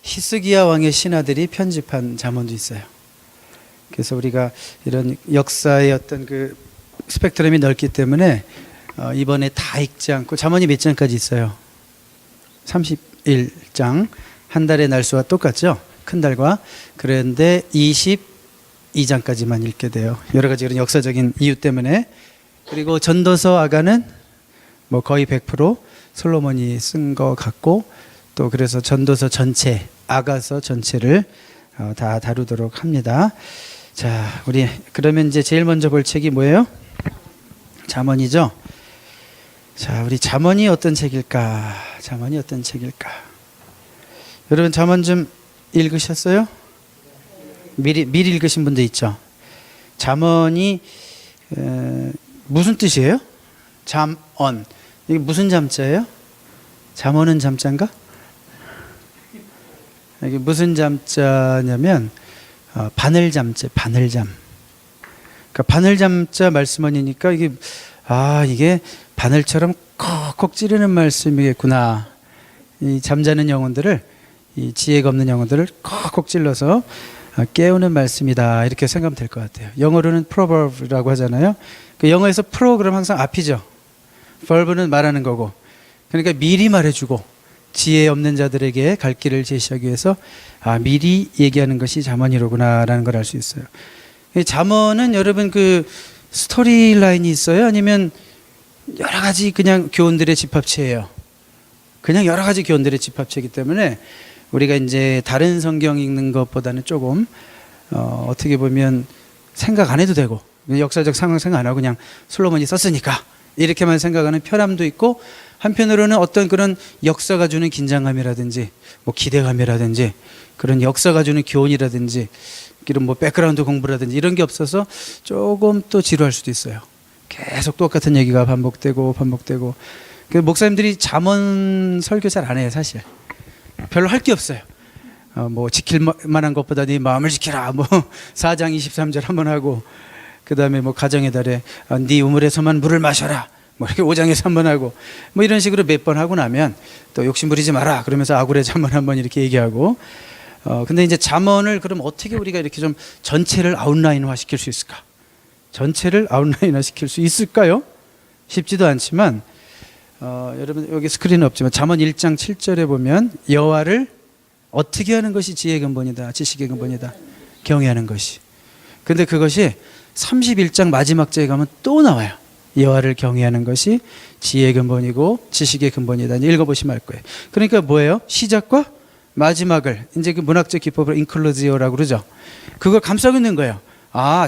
히스기야 왕의 신하들이 편집한 잠언도 있어요. 그래서 우리가 이런 역사의 어떤 그 스펙트럼이 넓기 때문에 이번에 다 읽지 않고 잠언이 몇 장까지 있어요? 31장. 한 달의 날수와 똑같죠? 큰 달과. 그런데 22장까지만 읽게 돼요. 여러 가지 그런 역사적인 이유 때문에. 그리고 전도서 아가는 뭐 거의 100% 솔로몬이 쓴 것 같고, 또 그래서 전도서 전체, 아가서 전체를 다 다루도록 합니다. 자, 우리 그러면 이제 제일 먼저 볼 책이 뭐예요? 잠언이죠. 자, 우리 잠언이 어떤 책일까? 잠언이 어떤 책일까? 여러분 잠언 좀 읽으셨어요? 미리 읽으신 분도 있죠. 잠언이 무슨 뜻이에요? 잠언. 이게 무슨 잠자예요? 잠언은 잠자인가? 이게 무슨 잠자냐면 바늘잠자, 바늘잠. 그러니까 바늘잠자 말씀원이니까 이게 바늘처럼 콕콕 찌르는 말씀이겠구나. 이 잠자는 영혼들을, 이 지혜가 없는 영혼들을 콕콕 찔러서 깨우는 말씀이다, 이렇게 생각하면 될 것 같아요. 영어로는 proverb라고 하잖아요. 그 영어에서 pro 그럼 항상 앞이죠. verb는 말하는 거고. 그러니까 미리 말해주고 지혜 없는 자들에게 갈 길을 제시하기 위해서 미리 얘기하는 것이 잠언이로구나라는 걸 알 수 있어요. 잠언은 여러분 그 스토리 라인이 있어요? 아니면 여러 가지 그냥 교훈들의 집합체예요? 그냥 여러 가지 교훈들의 집합체이기 때문에 우리가 이제 다른 성경 읽는 것보다는 조금 어떻게 보면 생각 안 해도 되고, 역사적 상황 생각 안 하고 그냥 솔로몬이 썼으니까 이렇게만 생각하는 편함도 있고, 한편으로는 어떤 그런 역사가 주는 긴장감이라든지 뭐 기대감이라든지 그런 역사가 주는 교훈이라든지 이런 뭐 백그라운드 공부라든지 이런 게 없어서 조금 또 지루할 수도 있어요. 계속 똑같은 얘기가 반복되고. 그 목사님들이 잠언 설교 잘 안 해요, 사실. 별로 할 게 없어요. 뭐 지킬 만한 것보다 네 마음을 지키라, 뭐 4장 23절 한번 하고, 그 다음에 뭐 가정의 달에 네 우물에서만 물을 마셔라, 뭐 이렇게 5장에서 한번 하고, 뭐 이런 식으로 몇 번 하고 나면 또 욕심 부리지 마라 그러면서 아굴의 잠언 한번 이렇게 얘기하고. 근데 이제 잠언을 그럼 어떻게 우리가 이렇게 좀 전체를 아웃라인화 시킬 수 있을까? 전체를 아웃라인화 시킬 수 있을까요? 쉽지도 않지만 여러분 여기 스크린은 없지만 잠언 1장 7절에 보면 여호와를 어떻게 하는 것이 지혜의 근본이다, 지식의 근본이다, 경외하는 것이. 근데 그것이 31장 마지막 절에 가면 또 나와요. 여호와를 경외하는 것이 지혜의 근본이고 지식의 근본이다. 읽어보시면 알 거예요. 그러니까 뭐예요? 시작과 마지막을 이제 그 문학적 기법으로 인클루지오라고 그러죠. 그걸 감싸고 있는 거예요.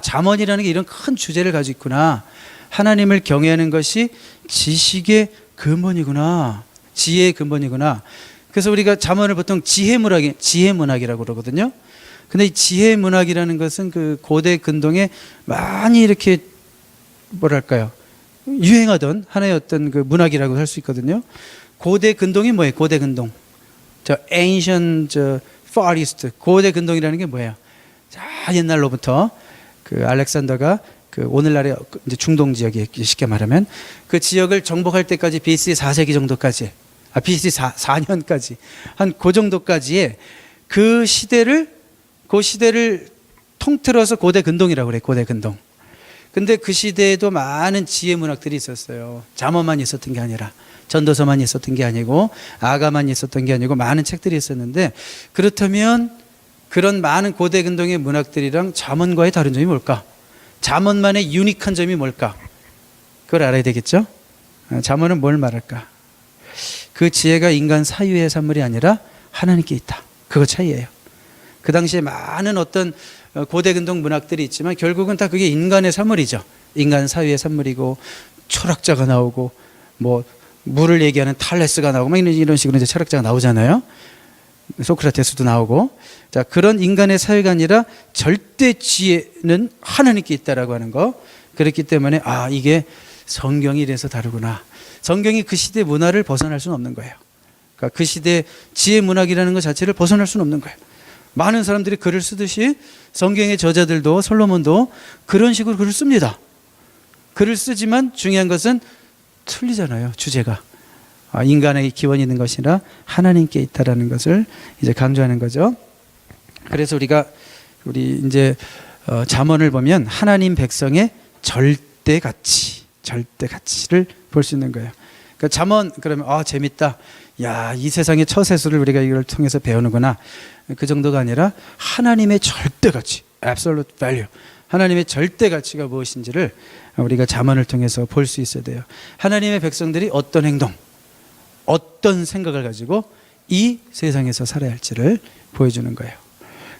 잠언이라는 게 이런 큰 주제를 가지고 있구나. 하나님을 경외하는 것이 지식의 근본이구나, 지혜의 근본이구나. 그래서 우리가 잠언을 보통 지혜문학이라고 그러거든요. 근데 이 지혜문학이라는 것은 그 고대 근동에 많이 이렇게 뭐랄까요, 유행하던 하나의 어떤 그 문학이라고 할 수 있거든요. 고대 근동이 뭐예요? 고대 근동. ancient far east. 고대 근동이라는 게 뭐예요? 자, 옛날로부터 그 알렉산더가 그 오늘날의 이제 중동 지역이 쉽게 말하면 그 지역을 정복할 때까지 BC 4세기 정도까지, BC 4년까지 한 그 정도까지의 그 시대를 통틀어서 고대 근동이라고 그래요. 고대 근동. 근데 그 시대에도 많은 지혜 문학들이 있었어요. 잠언만 있었던 게 아니라, 전도서만 있었던 게 아니고, 아가만 있었던 게 아니고 많은 책들이 있었는데, 그렇다면 그런 많은 고대 근동의 문학들이랑 잠언과의 다른 점이 뭘까? 잠언만의 유니크한 점이 뭘까? 그걸 알아야 되겠죠? 잠언은 뭘 말할까? 그 지혜가 인간 사유의 산물이 아니라 하나님께 있다. 그거 차이예요. 그 당시에 많은 어떤 고대 근동 문학들이 있지만 결국은 다 그게 인간의 산물이죠. 인간 사유의 산물이고, 철학자가 나오고, 뭐 물을 얘기하는 탈레스가 나오고, 막 이런 식으로 이제 철학자가 나오잖아요. 소크라테스도 나오고. 자, 그런 인간의 사유가 아니라 절대 지혜는 하나님께 있다라고 하는 거. 그렇기 때문에 이게 성경이 이래서 다르구나. 성경이 그 시대 문화를 벗어날 수는 없는 거예요. 그러니까 그 시대 지혜 문학이라는 것 자체를 벗어날 수는 없는 거예요. 많은 사람들이 글을 쓰듯이 성경의 저자들도, 솔로몬도 그런 식으로 글을 씁니다. 글을 쓰지만 중요한 것은 틀리잖아요, 주제가. 인간에게 기원이 있는 것이라 하나님께 있다라는 것을 이제 강조하는 거죠. 그래서 우리 이제 잠언을 보면 하나님 백성의 절대 가치를 볼 수 있는 거예요. 그러니까 잠언 그러면 재밌다. 야, 이 세상의 처세술을 우리가 이걸 통해서 배우는구나. 그 정도가 아니라 하나님의 절대 가치, absolute value. 하나님의 절대 가치가 무엇인지를 우리가 잠언을 통해서 볼 수 있어야 돼요. 하나님의 백성들이 어떤 행동, 어떤 생각을 가지고 이 세상에서 살아야 할지를 보여주는 거예요.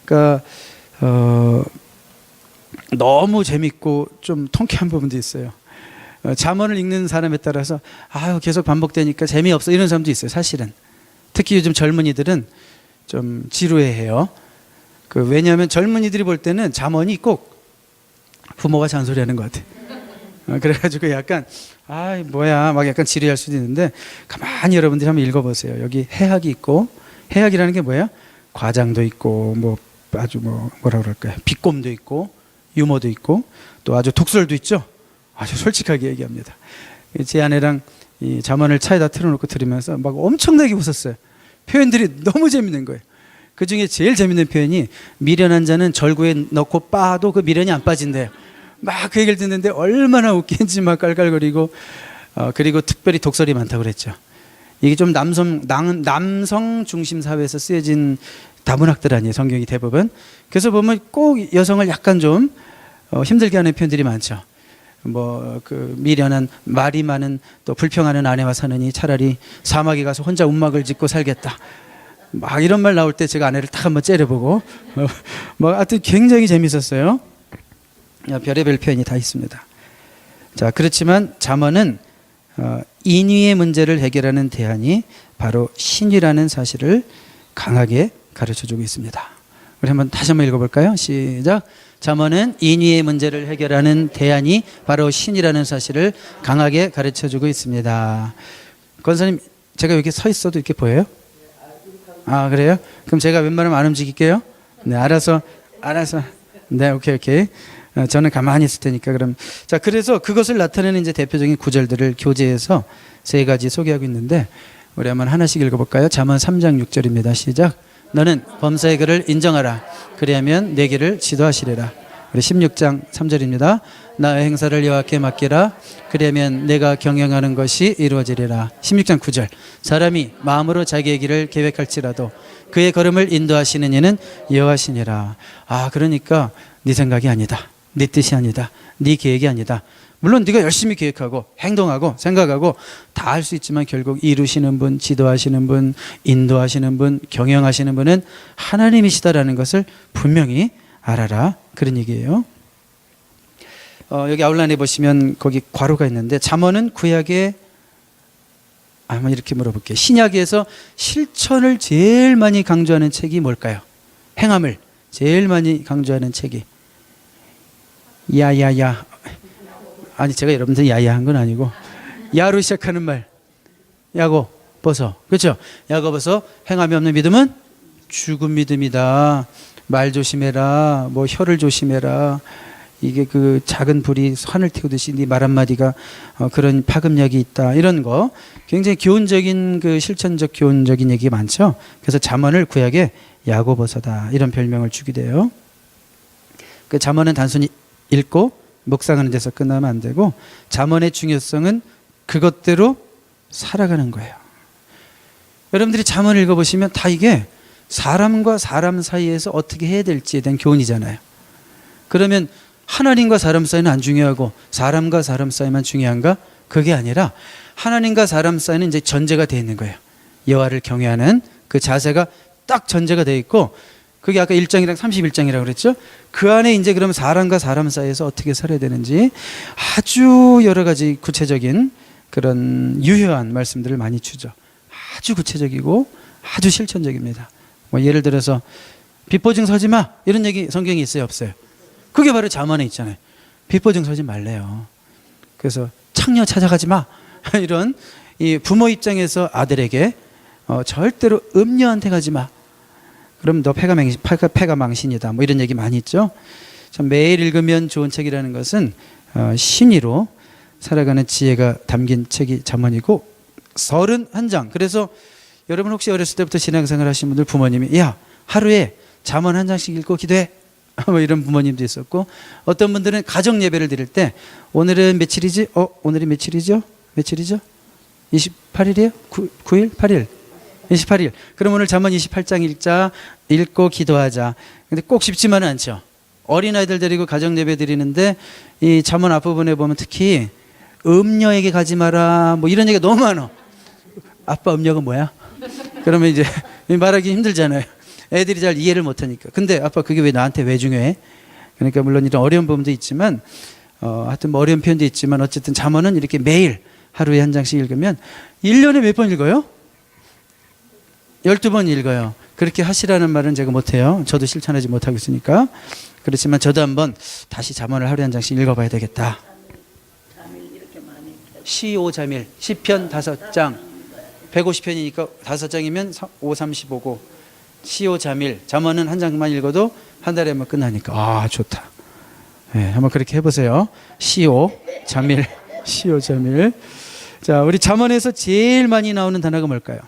그러니까 너무 재밌고 좀 통쾌한 부분도 있어요. 잠언을 읽는 사람에 따라서 계속 반복되니까 재미없어 이런 사람도 있어요. 사실은 특히 요즘 젊은이들은 좀 지루해해요. 왜냐하면 젊은이들이 볼 때는 잠언이 꼭 부모가 잔소리하는 것 같아. 그래가지고 약간 뭐야 막 약간 지루할 수도 있는데, 가만히 여러분들이 한번 읽어보세요. 여기 해학이 있고, 해학이라는 게 뭐야? 과장도 있고, 뭐 아주 뭐라 그럴까요? 비꼼도 있고, 유머도 있고, 또 아주 독설도 있죠. 아주 솔직하게 얘기합니다. 제 아내랑 이 잠언을 차에다 틀어놓고 들으면서 막 엄청나게 웃었어요. 표현들이 너무 재밌는 거예요. 그 중에 제일 재밌는 표현이, 미련한 자는 절구에 넣고 빠도 그 미련이 안 빠진대요. 막 그 얘기를 듣는데 얼마나 웃긴지 막 깔깔거리고, 그리고 특별히 독설이 많다고 그랬죠. 이게 좀 남성 중심 사회에서 쓰여진 다문학들 아니에요, 성경이 대부분. 그래서 보면 꼭 여성을 약간 좀 힘들게 하는 표현들이 많죠. 미련한, 말이 많은, 또 불평하는 아내와 사느니 차라리 사막에 가서 혼자 움막을 짓고 살겠다. 막 이런 말 나올 때 제가 아내를 딱 한번 째려보고, 하여튼 굉장히 재밌었어요. 별의별 표현이 다 있습니다. 자, 그렇지만 잠언은 인위의 문제를 해결하는 대안이 바로 신이라는 사실을 강하게 가르쳐주고 있습니다. 우리 다시 한번 읽어볼까요? 시작. 잠언은 인위의 문제를 해결하는 대안이 바로 신이라는 사실을 강하게 가르쳐주고 있습니다. 권사님, 제가 여기 서 있어도 이렇게 보여요? 그래요? 그럼 제가 웬만하면 안 움직일게요. 네, 알아서. 네, 오케이. 저는 가만히 있을 테니까. 그래서 그것을 나타내는 이제 대표적인 구절들을 교재에서 3가지 소개하고 있는데, 우리 한번 하나씩 읽어볼까요? 잠언 3장 6절입니다. 시작. 너는 범사의 글을 인정하라. 그리하면 내 길을 지도하시리라. 우리 16장 3절입니다. 나의 행사를 여호와께 맡기라. 그리하면 내가 경영하는 것이 이루어지리라. 16장 9절. 사람이 마음으로 자기의 길을 계획할지라도 그의 걸음을 인도하시는 이는 여호와시니라. 그러니까 네 생각이 아니다, 네 뜻이 아니다, 네 계획이 아니다. 물론 네가 열심히 계획하고 행동하고 생각하고 다 할 수 있지만 결국 이루시는 분, 지도하시는 분, 인도하시는 분, 경영하시는 분은 하나님이시다라는 것을 분명히 알아라, 그런 얘기예요. 여기 아웃라인에 보시면 거기 괄호가 있는데, 잠언은 구약에, 한번 이렇게 물어볼게요. 신약에서 실천을 제일 많이 강조하는 책이 뭘까요? 행함을 제일 많이 강조하는 책이 야야야. 아니, 제가 여러분들 야야한 건 아니고, 야로 시작하는 말, 야고 벗어, 그렇죠? 야고 벗어. 행함이 없는 믿음은 죽은 믿음이다. 말 조심해라, 혀를 조심해라. 이게 그 작은 불이 산을 태우듯이 네 말 한마디가 그런 파급력이 있다. 이런 거 굉장히 교훈적인, 실천적 교훈적인 얘기가 많죠. 그래서 잠언을 구약에 야고 벗어다, 이런 별명을 주게 돼요. 그 잠언은 단순히 읽고 묵상하는 데서 끝나면 안 되고, 잠언의 중요성은 그것대로 살아가는 거예요. 여러분들이 잠언을 읽어보시면 다 이게 사람과 사람 사이에서 어떻게 해야 될지에 대한 교훈이잖아요. 그러면 하나님과 사람 사이는 안 중요하고 사람과 사람 사이만 중요한가? 그게 아니라 하나님과 사람 사이는 이제 전제가 되어 있는 거예요. 여호와를 경외하는 그 자세가 딱 전제가 되어 있고, 그게 아까 1장이랑 31장이라고 그랬죠? 그 안에 이제 그럼 사람과 사람 사이에서 어떻게 살아야 되는지 아주 여러 가지 구체적인 그런 유효한 말씀들을 많이 주죠. 아주 구체적이고 아주 실천적입니다. 예를 들어서 비포증 서지 마, 이런 얘기 성경에 있어요, 없어요? 그게 바로 잠언에 있잖아요. 비포증 서지 말래요. 그래서 창녀 찾아가지 마, 이런 이 부모 입장에서 아들에게 절대로 음녀한테 가지 마. 그럼 너 패가 망신이다. 이런 얘기 많이 있죠. 참 매일 읽으면 좋은 책이라는 것은 신의로 살아가는 지혜가 담긴 책이 잠언이고, 31장. 그래서 여러분 혹시 어렸을 때부터 신앙생활 하신 분들 부모님이 야 하루에 잠언 한 장씩 읽고 기도해 뭐 이런 부모님도 있었고, 어떤 분들은 가정 예배를 드릴 때 오늘은 며칠이지? 오늘이 며칠이죠? 28일이에요? 9일? 8일? 28일. 그럼 오늘 잠언 28장 읽자, 읽고 기도하자. 근데 꼭 쉽지만은 않죠. 어린아이들 데리고 가정 예배 드리는데 이 잠언 앞부분에 보면 특히 음녀에게 가지 마라 뭐 이런 얘기가 너무 많아. 아빠 음녀가 뭐야? 그러면 이제 말하기 힘들잖아요. 애들이 잘 이해를 못하니까. 근데 아빠 그게 왜 나한테 왜 중요해? 그러니까 물론 이런 어려운 부분도 있지만 하여튼 뭐 어려운 표현도 있지만 어쨌든 잠언은 이렇게 매일 하루에 한 장씩 읽으면 1년에 몇 번 읽어요? 12번 읽어요. 그렇게 하시라는 말은 제가 못해요. 저도 실천하지 못하고 있으니까. 그렇지만 저도 한번 다시 잠언을 하루에 한 장씩 읽어봐야 되겠다. 시오자밀 시편 5장 150편이니까 5장이면 5, 35고 시오자밀 잠언은 한 장만 읽어도 한 달에 한번 끝나니까 아 좋다. 네, 한번 그렇게 해보세요. 시오자밀 시오자밀. 자, 우리 잠언에서 제일 많이 나오는 단어가 뭘까요?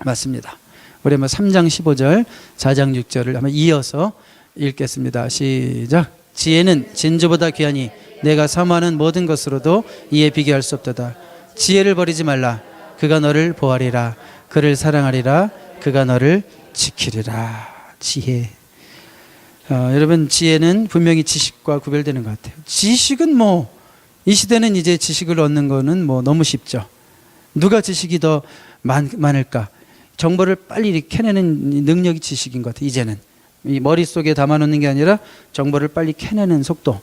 맞습니다. 우리 한번 3장 15절 4장 6절을 한번 이어서 읽겠습니다. 시작. 지혜는 진주보다 귀하니 내가 사모하는 모든 것으로도 이에 비교할 수 없도다. 지혜를 버리지 말라. 그가 너를 보호하리라. 그를 사랑하리라. 그가 너를 지키리라. 지혜. 여러분 지혜는 분명히 지식과 구별되는 것 같아요. 지식은 뭐 이 시대는 이제 지식을 얻는 거는 뭐 너무 쉽죠. 누가 지식이 더 많을까? 정보를 빨리 이렇게 캐내는 능력이 지식인 것 같아요. 이제는 이 머릿속에 담아놓는 게 아니라 정보를 빨리 캐내는 속도.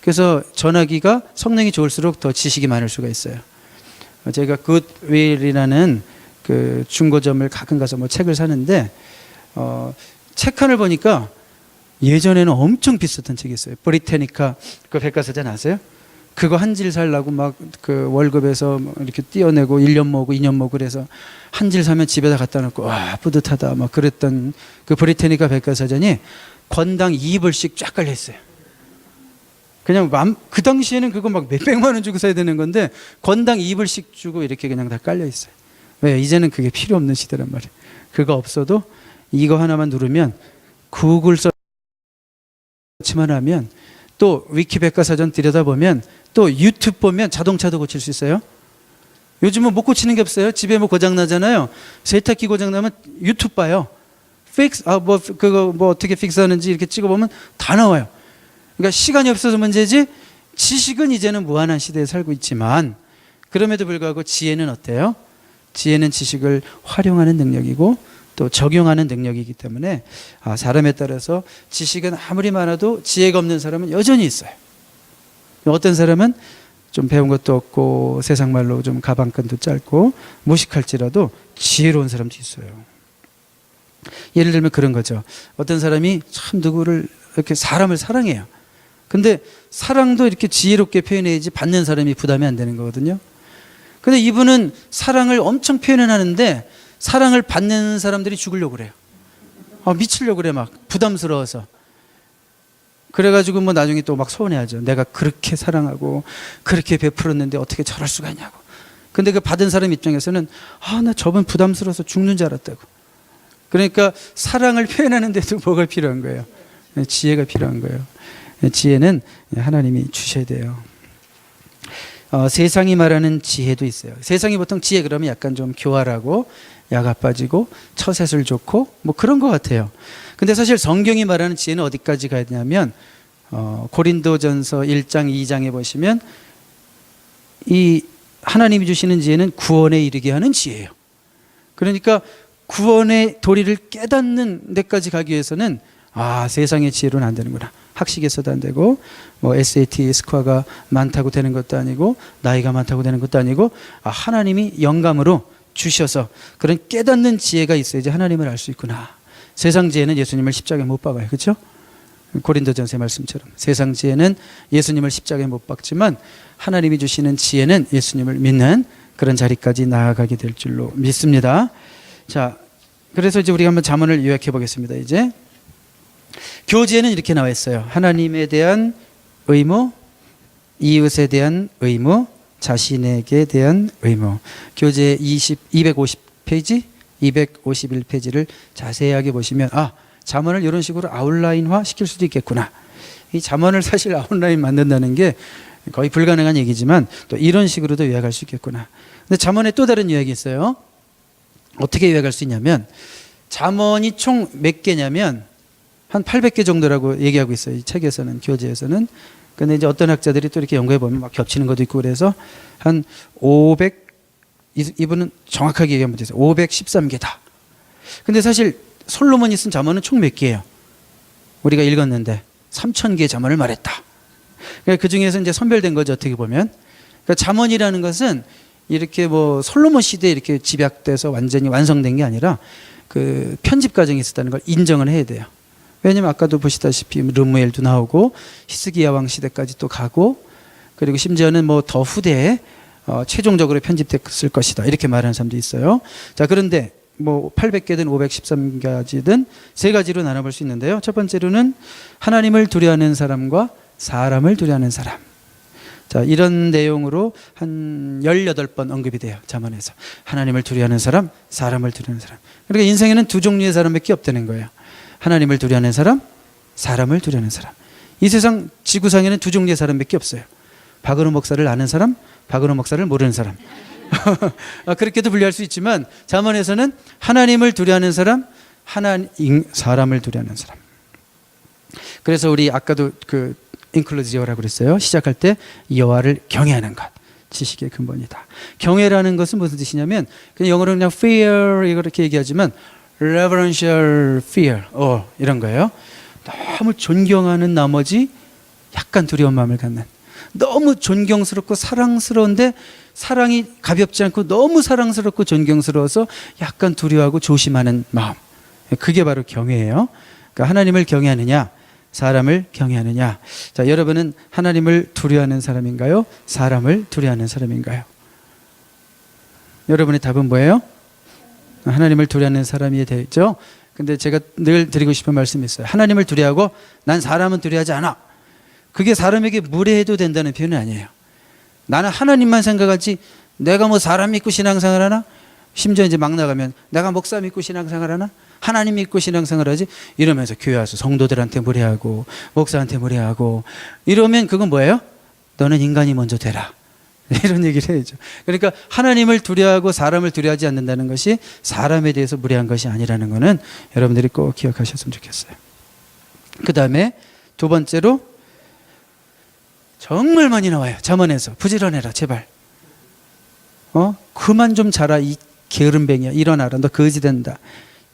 그래서 전화기가 성능이 좋을수록 더 지식이 많을 수가 있어요. 제가 굿윌이라는 그 중고점을 가끔 가서 뭐 책을 사는데 책 칸을 보니까 예전에는 엄청 비쌌던 책이 있어요. 브리테니카 그 백과사전 아세요? 그거 한 질 살라고 막 그 월급에서 이렇게 띄어내고 1년 모으고 2년 모으고 그래서 한 질 사면 집에다 갖다 놓고 와 뿌듯하다 막 그랬던 그 브리테니카 백과사전이 권당 2불씩 쫙 깔려 있어요. 그냥 그 당시에는 그거 막 몇백만 원 주고 사야 되는 건데 권당 2불씩 주고 이렇게 그냥 다 깔려 있어요. 왜? 이제는 그게 필요 없는 시대란 말이에요. 그거 없어도 이거 하나만 누르면 구글 서치만 하면 또 위키 백과사전 들여다보면 또 유튜브 보면 자동차도 고칠 수 있어요. 요즘은 못 고치는 게 없어요. 집에 뭐 고장 나잖아요. 세탁기 고장 나면 유튜브 봐요. 픽스 그거 뭐 어떻게 픽스하는지 이렇게 찍어보면 다 나와요. 그러니까 시간이 없어서 문제지 지식은 이제는 무한한 시대에 살고 있지만 그럼에도 불구하고 지혜는 어때요? 지혜는 지식을 활용하는 능력이고 또 적용하는 능력이기 때문에 사람에 따라서 지식은 아무리 많아도 지혜가 없는 사람은 여전히 있어요. 어떤 사람은 좀 배운 것도 없고 세상 말로 좀 가방끈도 짧고 무식할지라도 지혜로운 사람도 있어요. 예를 들면 그런 거죠. 어떤 사람이 참 누구를 이렇게 사람을 사랑해요. 근데 사랑도 이렇게 지혜롭게 표현해야지 받는 사람이 부담이 안 되는 거거든요. 근데 이분은 사랑을 엄청 표현을 하는데 사랑을 받는 사람들이 죽으려고 그래요. 미치려고 그래 막 부담스러워서. 그래가지고 뭐 나중에 또 막 서운해하죠. 내가 그렇게 사랑하고 그렇게 베풀었는데 어떻게 저럴 수가 있냐고. 근데 그 받은 사람 입장에서는 나 저분 부담스러워서 죽는 줄 알았다고. 그러니까 사랑을 표현하는데도 뭐가 필요한 거예요? 지혜가 필요한 거예요. 지혜는 하나님이 주셔야 돼요. 세상이 말하는 지혜도 있어요. 세상이 보통 지혜 그러면 약간 좀 교활하고 야가 빠지고 처세술 좋고 뭐 그런 것 같아요. 근데 사실 성경이 말하는 지혜는 어디까지 가냐면 고린도전서 1장 2장에 보시면 이 하나님이 주시는 지혜는 구원에 이르게 하는 지혜예요. 그러니까 구원의 도리를 깨닫는 데까지 가기 위해서는 세상의 지혜로는 안 되는구나. 학식에서도 안 되고 뭐 SAT 스코어가 많다고 되는 것도 아니고 나이가 많다고 되는 것도 아니고 하나님이 영감으로 주셔서 그런 깨닫는 지혜가 있어야지 하나님을 알 수 있구나. 세상 지혜는 예수님을 십자가에 못 박아요. 그렇죠? 고린도전서의 말씀처럼 세상 지혜는 예수님을 십자가에 못 박지만 하나님이 주시는 지혜는 예수님을 믿는 그런 자리까지 나아가게 될 줄로 믿습니다. 자, 그래서 이제 우리가 한번 잠언을 요약해 보겠습니다. 이제 교재에는 이렇게 나와 있어요. 하나님에 대한 의무, 이웃에 대한 의무, 자신에게 대한 의무. 교재 250페이지, 251페이지를 자세하게 보시면 잠언을 이런 식으로 아웃라인화 시킬 수도 있겠구나. 이 잠언을 사실 아웃라인 만든다는 게 거의 불가능한 얘기지만 또 이런 식으로도 요약할 수 있겠구나. 근데 잠언에 또 다른 요약이 있어요. 어떻게 요약할 수 있냐면 잠언이 총 몇 개냐면 한 800개 정도라고 얘기하고 있어요. 이 책에서는, 교재에서는. 근데 이제 어떤 학자들이 또 이렇게 연구해 보면 막 겹치는 것도 있고 그래서 한 500, 이분은 정확하게 얘기하면 되세요. 513개다. 근데 사실 솔로몬이 쓴 잠언은 총 몇 개예요? 우리가 읽었는데 3000개의 잠언을 말했다. 그러니까 그 중에서 이제 선별된 거죠, 어떻게 보면. 그러니까 잠언이라는 것은 이렇게 뭐 솔로몬 시대에 이렇게 집약돼서 완전히 완성된 게 아니라 그 편집 과정이 있었다는 걸 인정을 해야 돼요. 왜냐면 아까도 보시다시피 르무엘도 나오고 히스기야 왕 시대까지 또 가고, 그리고 심지어는 뭐 더 후대에 최종적으로 편집됐을 것이다, 이렇게 말하는 사람도 있어요. 자, 그런데 뭐 800개든 513가지든 세 가지로 나눠볼 수 있는데요. 첫 번째로는 하나님을 두려워하는 사람과 사람을 두려워하는 사람. 자, 이런 내용으로 한 18번 언급이 돼요, 잠언에서. 하나님을 두려워하는 사람, 사람을 두려워하는 사람. 그러니까 인생에는 두 종류의 사람밖에 없다는 거예요. 하나님을 두려워하는 사람, 사람을 두려워하는 사람. 이 세상 지구상에는 두 종류의 사람밖에 없어요. 박은호 목사를 아는 사람, 박은호 목사를 모르는 사람. 그렇게도 분류할 수 있지만 잠언에서는 하나님을 두려워하는 사람, 사람을 두려워하는 사람. 그래서 우리 아까도 그 인클루지어라고 그랬어요. 시작할 때 여호와를 경외하는 것, 지식의 근본이다. 경외라는 것은 무슨 뜻이냐면 그냥 영어로 그냥 fear 이렇게 얘기하지만 reverential fear 이런 거예요. 너무 존경하는 나머지 약간 두려운 마음을 갖는, 너무 존경스럽고 사랑스러운데 사랑이 가볍지 않고 너무 사랑스럽고 존경스러워서 약간 두려워하고 조심하는 마음, 그게 바로 경외예요. 그러니까 하나님을 경외하느냐 사람을 경외하느냐. 자, 여러분은 하나님을 두려워하는 사람인가요? 사람을 두려워하는 사람인가요? 여러분의 답은 뭐예요? 하나님을 두려워하는 사람이 되죠. 근데 제가 늘 드리고 싶은 말씀이 있어요. 하나님을 두려워하고 난 사람은 두려워하지 않아. 그게 사람에게 무례해도 된다는 표현은 아니에요. 나는 하나님만 생각하지 내가 뭐 사람 믿고 신앙생활 하나? 심지어 이제 막 나가면 내가 목사 믿고 신앙생활 하나? 하나님 믿고 신앙생활 하지? 이러면서 교회 와서 성도들한테 무례하고 목사한테 무례하고 이러면 그건 뭐예요? 너는 인간이 먼저 되라, 이런 얘기를 해야죠. 그러니까 하나님을 두려워하고 사람을 두려워하지 않는다는 것이 사람에 대해서 무례한 것이 아니라는 것은 여러분들이 꼭 기억하셨으면 좋겠어요. 그 다음에 두 번째로 정말 많이 나와요. 잠언에서 부지런해라 제발. 그만 좀 자라 이 게으름뱅이야, 일어나라 너 거지 된다.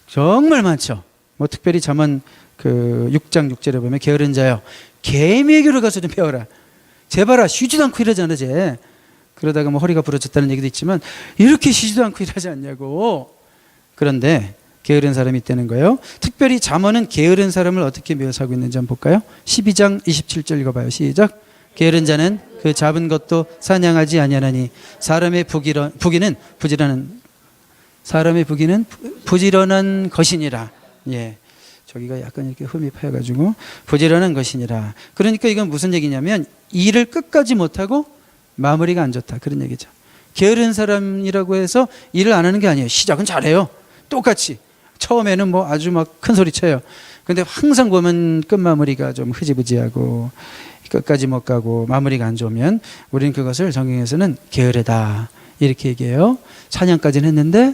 정말 많죠. 뭐 특별히 잠언 그 6장 6절에 보면 게으른 자여 개미에게로 가서 좀 배워라. 제발아 쉬지도 않고 일하잖아 쟤. 그러다가 뭐 허리가 부러졌다는 얘기도 있지만 이렇게 쉬지도 않고 일하지 않냐고. 그런데 게으른 사람이 있다는 거예요. 특별히 잠언은 게으른 사람을 어떻게 묘사하고 있는지 한번 볼까요? 12장 27절 읽어봐요. 시작. 게으른 자는 그 잡은 것도 사냥하지 아니하나니 사람의 부기는 부지런한 것이니라. 예, 저기가 약간 이렇게 흠이 파여가지고 부지런한 것이니라. 그러니까 이건 무슨 얘기냐면 일을 끝까지 못하고 마무리가 안 좋다, 그런 얘기죠. 게으른 사람이라고 해서 일을 안 하는 게 아니에요. 시작은 잘해요. 똑같이 처음에는 뭐 아주 막 큰 소리 쳐요. 근데 항상 보면 끝마무리가 좀 흐지부지하고 끝까지 못 가고 마무리가 안 좋으면 우리는 그것을 성경에서는 게으르다 이렇게 얘기해요. 사냥까지는 했는데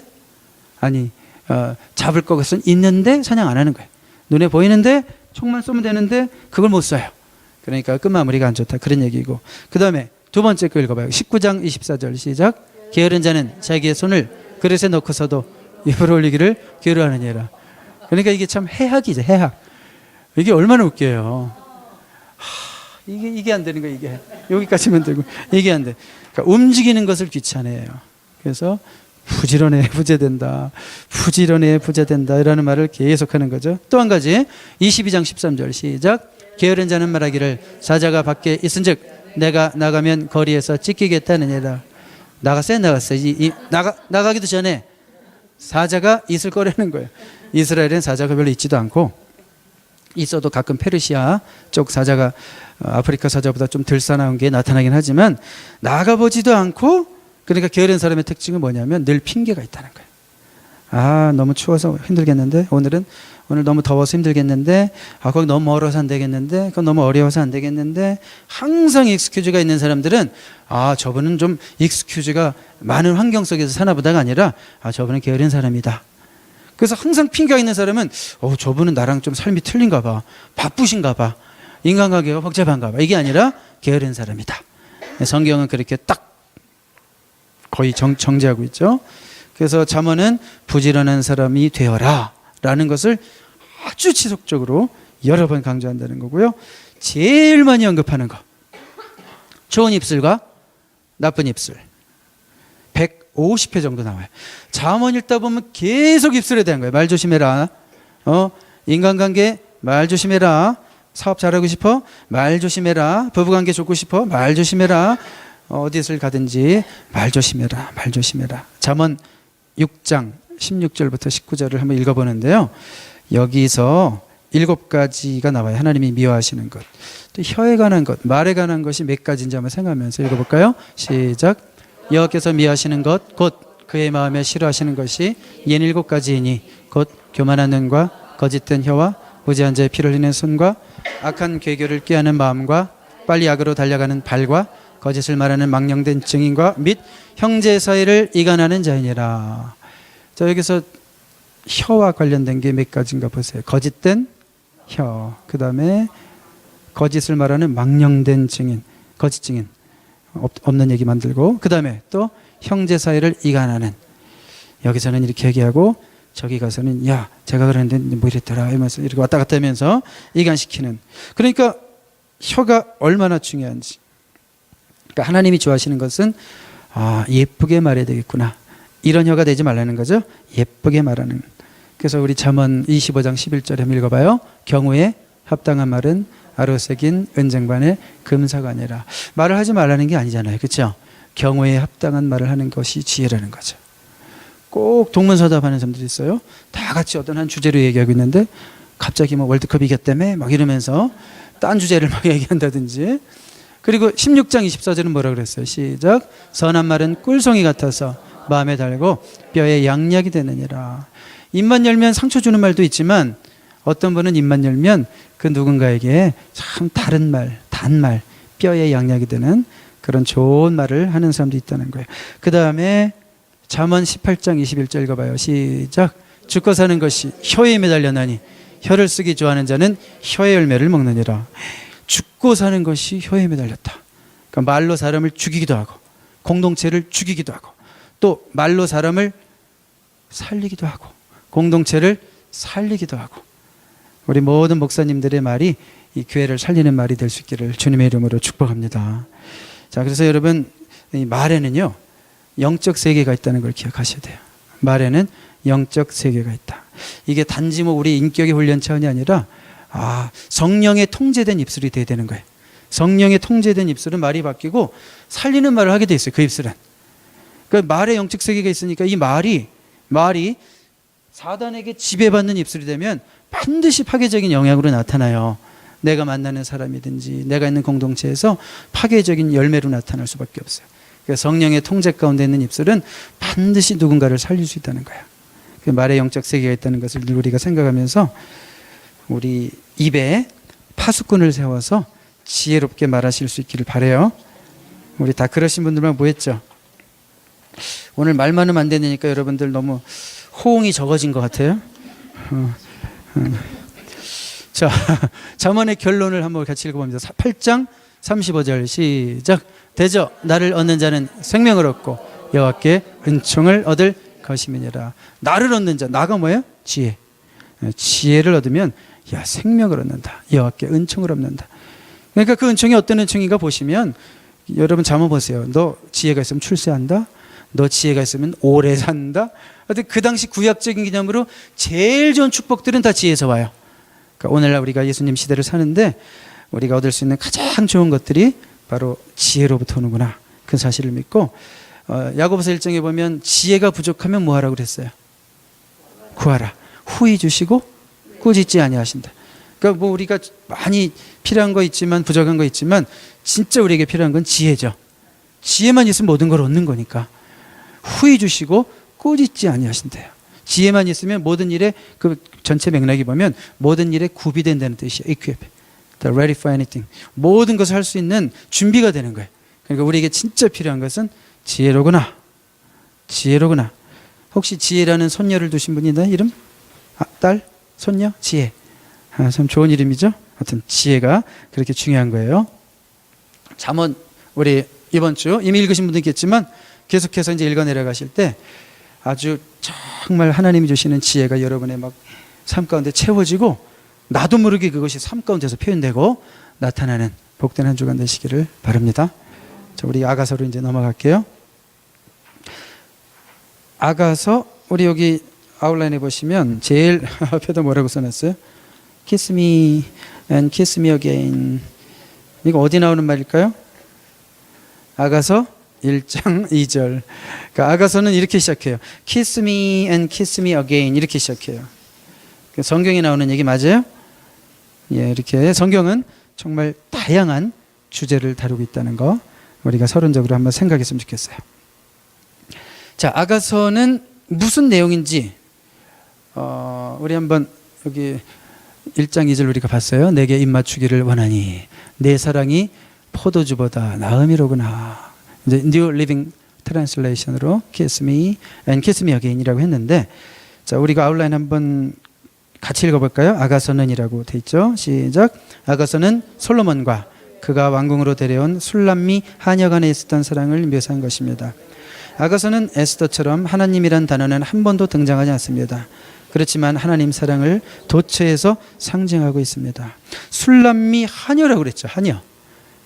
잡을 것은 있는데 사냥 안 하는 거예요. 눈에 보이는데 총만 쏘면 되는데 그걸 못 쏴요. 그러니까 끝마무리가 안 좋다, 그런 얘기고. 그 다음에 두 번째 거 읽어봐요. 19장 24절 시작. 게으른 자는 자기의 손을 그릇에 넣고서도 입으로 올리기를 게으르하느니라. 그러니까 이게 참 해학이죠, 해학. 이게 얼마나 웃겨요. 이게 안 되는 거예요. 이게 여기까지만 되고 이게 안 돼. 그러니까 움직이는 것을 귀찮아해요. 그래서 부지런해 부재된다, 부지런해 부재된다 이라는 말을 계속하는 거죠. 또 한 가지 22장 13절 시작. 게으른 자는 말하기를 사자가 밖에 있은즉 내가 나가면 거리에서 찢기겠다느니라. 나갔어요. 나가기도 전에 사자가 있을 거라는 거예요. 이스라엘엔 사자가 별로 있지도 않고 있어도 가끔 페르시아 쪽 사자가 아프리카 사자보다 좀 덜 사나운 게 나타나긴 하지만 나가보지도 않고, 그러니까 게으른 사람의 특징은 뭐냐면 늘 핑계가 있다는 거예요. 아, 너무 추워서 힘들겠는데, 오늘 너무 더워서 힘들겠는데, 아, 거기 너무 멀어서 안 되겠는데, 그건 너무 어려워서 안 되겠는데, 항상 익스큐즈가 있는 사람들은 아, 저분은 좀 익스큐즈가 많은 환경 속에서 사나 보다가 아니라 아, 저분은 게으른 사람이다. 그래서 항상 핑계가 있는 사람은 저분은 나랑 좀 삶이 틀린가 봐, 바쁘신가 봐, 인간관계가 복잡한가 봐, 이게 아니라 게으른 사람이다. 성경은 그렇게 딱 거의 정제하고 있죠. 그래서 잠언은 부지런한 사람이 되어라 라는 것을 아주 지속적으로 여러 번 강조한다는 거고요. 제일 많이 언급하는 거, 좋은 입술과 나쁜 입술 150회 정도 나와요. 잠언 읽다 보면 계속 입술에 대한 거예요. 말 조심해라. 인간관계 말 조심해라. 사업 잘하고 싶어? 말 조심해라. 부부관계 좋고 싶어? 말 조심해라. 어디를 가든지 말 조심해라. 말 조심해라. 잠언 6장 16절부터 19절을 한번 읽어보는데요. 여기서 7가지가 나와요. 하나님이 미워하시는 것, 또 혀에 관한 것, 말에 관한 것이 몇 가지인지 한번 생각하면서 읽어볼까요? 시작. 여호와께서 미워하시는 것 곧 그의 마음에 싫어하시는 것이 67가지이니 곧 교만한 눈과 거짓된 혀와 무지한 자의 피를 흘리는 손과 악한 괴교를 꾀하는 마음과 빨리 악으로 달려가는 발과 거짓을 말하는 망령된 증인과 및 형제 사이를 이간하는 자이니라. 자, 여기서 혀와 관련된 게 몇 가지인가 보세요. 거짓된 혀, 그 다음에 거짓을 말하는 망령된 증인, 거짓 증인, 없는 얘기 만들고, 그 다음에 또 형제 사이를 이간하는, 여기서는 이렇게 얘기하고 저기 가서는 야, 제가 그랬는데 뭐 이랬더라 하면서 이렇게 왔다 갔다 하면서 이간시키는. 그러니까 혀가 얼마나 중요한지. 그러니까 하나님이 좋아하시는 것은 아, 예쁘게 말해야 되겠구나, 이런 혀가 되지 말라는 거죠. 예쁘게 말하는. 그래서 우리 잠언 25장 11절에 한번 읽어봐요. 경우에 합당한 말은 아로새긴 은쟁반의 금사관이라. 말을 하지 말라는 게 아니잖아요, 그렇죠? 경우에 합당한 말을 하는 것이 지혜라는 거죠. 꼭 동문서답하는 사람들이 있어요. 다 같이 어떤 한 주제로 얘기하고 있는데 갑자기 뭐 월드컵 이겼다며 막 이러면서 딴 주제를 막 얘기한다든지. 그리고 16장 24절은 뭐라 그랬어요? 시작. 선한 말은 꿀송이 같아서 마음에 달고 뼈에 양약이 되느니라. 입만 열면 상처 주는 말도 있지만 어떤 분은 입만 열면 그 누군가에게 참 다른 말, 단말, 뼈에 양약이 되는 그런 좋은 말을 하는 사람도 있다는 거예요. 그 다음에 잠언 18장 21절 읽어봐요. 시작. 죽고 사는 것이 혀에 매달려나니 혀를 쓰기 좋아하는 자는 혀의 열매를 먹느니라. 죽고 사는 것이 혀에 매달렸다. 그러니까 말로 사람을 죽이기도 하고 공동체를 죽이기도 하고 또 말로 사람을 살리기도 하고 공동체를 살리기도 하고, 우리 모든 목사님들의 말이 이 교회를 살리는 말이 될 수 있기를 주님의 이름으로 축복합니다. 자, 그래서 여러분, 이 말에는요 영적 세계가 있다는 걸 기억하셔야 돼요. 말에는 영적 세계가 있다. 이게 단지 뭐 우리 인격의 훈련 차원이 아니라 성령의 통제된 입술이 돼야 되는 거예요. 성령의 통제된 입술은 말이 바뀌고 살리는 말을 하게 돼 있어요. 그 입술은. 그러니까 말에 영적 세계가 있으니까 이 말이 사단에게 지배받는 입술이 되면 반드시 파괴적인 영향으로 나타나요. 내가 만나는 사람이든지 내가 있는 공동체에서 파괴적인 열매로 나타날 수밖에 없어요. 그래서 성령의 통제 가운데 있는 입술은 반드시 누군가를 살릴 수 있다는 거야. 그 말에 영적 세계가 있다는 것을 늘 우리가 생각하면서 우리 입에 파수꾼을 세워서 지혜롭게 말하실 수 있기를 바라요. 우리 다 그러신 분들만 모였죠. 오늘 말 많으면 안 되니까 여러분들 너무 호응이 적어진 것 같아요. 자, 잠언의 결론을 한번 같이 읽어봅니다. 8장 35절 시작. 대저 나를 얻는 자는 생명을 얻고 여호와께 은총을 얻을 것임이니라. 나를 얻는 자, 나가 뭐예요? 지혜. 지혜를 얻으면 생명을 얻는다. 여호와께 은총을 얻는다. 그러니까 그 은총이 어떤 은총인가 보시면, 여러분 잠언 보세요. 너 지혜가 있으면 출세한다. 너 지혜가 있으면 오래 산다. 그 당시 구약적인 개념으로 제일 좋은 축복들은 다 지혜에서 와요. 그러니까 오늘날 우리가 예수님 시대를 사는데 우리가 얻을 수 있는 가장 좋은 것들이 바로 지혜로부터 오는구나, 그 사실을 믿고, 야고보서 1장에 보면 지혜가 부족하면 뭐 하라고 그랬어요? 구하라. 후히 주시고 꾸짖지 아니하신다. 그러니까 뭐 우리가 많이 필요한 거 있지만 부족한 거 있지만 진짜 우리에게 필요한 건 지혜죠. 지혜만 있으면 모든 걸 얻는 거니까. 후히 주시고 꾸짖지 아니하신대요. 지혜만 있으면 모든 일에 그 전체 맥락이 보면 모든 일에 구비된다는 뜻이에요. equip, ready for anything. 모든 것을 할 수 있는 준비가 되는 거예요. 그러니까 우리에게 진짜 필요한 것은 지혜로구나. 지혜로구나. 혹시 지혜라는 손녀를 두신 분이 있나요? 이름? 딸? 손녀? 지혜. 참 좋은 이름이죠. 하여튼 지혜가 그렇게 중요한 거예요. 잠언 우리 이번 주 이미 읽으신 분도 있겠지만 계속해서 이제 읽어 내려가실 때 아주 정말 하나님이 주시는 지혜가 여러분의 막 삶 가운데 채워지고 나도 모르게 그것이 삶 가운데서 표현되고 나타나는 복된 한 주간 되시기를 바랍니다. 자, 우리 아가서로 이제 넘어갈게요. 아가서 우리 여기 아웃라인에 보시면 제일 앞에다 뭐라고 써놨어요? Kiss me and kiss me again. 이거 어디 나오는 말일까요? 아가서 1장 2절. 그러니까 아가서는 이렇게 시작해요. Kiss me and kiss me again. 이렇게 시작해요. 성경에 나오는 얘기 맞아요? 예, 이렇게 성경은 정말 다양한 주제를 다루고 있다는 거 우리가 서론적으로 한번 생각했으면 좋겠어요. 자, 아가서는 무슨 내용인지 우리 한번 여기 1장 2절 우리가 봤어요. 내게 입맞추기를 원하니 내 사랑이 포도주보다 나음이로구나. 이제 New Living Translation으로 Kiss me and kiss me again이라고 했는데, 자, 우리가 아웃라인 한번 같이 읽어볼까요? 아가서는이라고 돼 있죠. 시작. 아가서는 솔로몬과 그가 왕궁으로 데려온 술람미 하녀 간에 있었던 사랑을 묘사한 것입니다. 아가서는 에스더처럼 하나님이란 단어는 한 번도 등장하지 않습니다. 그렇지만 하나님 사랑을 도처에서 상징하고 있습니다. 술람미 하녀라고 그랬죠. 하녀.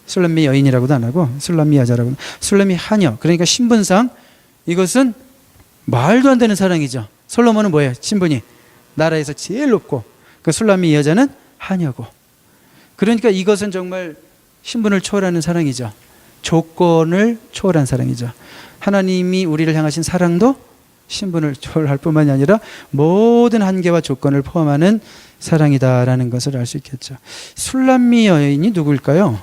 술람미 여인이라고도 안 하고 술람미 여자라고. 술람미 하녀. 그러니까 신분상 이것은 말도 안 되는 사랑이죠. 솔로몬은 뭐예요? 신분이 나라에서 제일 높고 그 술람미 여자는 하녀고. 그러니까 이것은 정말 신분을 초월하는 사랑이죠. 조건을 초월한 사랑이죠. 하나님이 우리를 향하신 사랑도 신분을 초월할 뿐만이 아니라 모든 한계와 조건을 포함하는 사랑이다라는 것을 알 수 있겠죠. 술람미 여인이 누구일까요?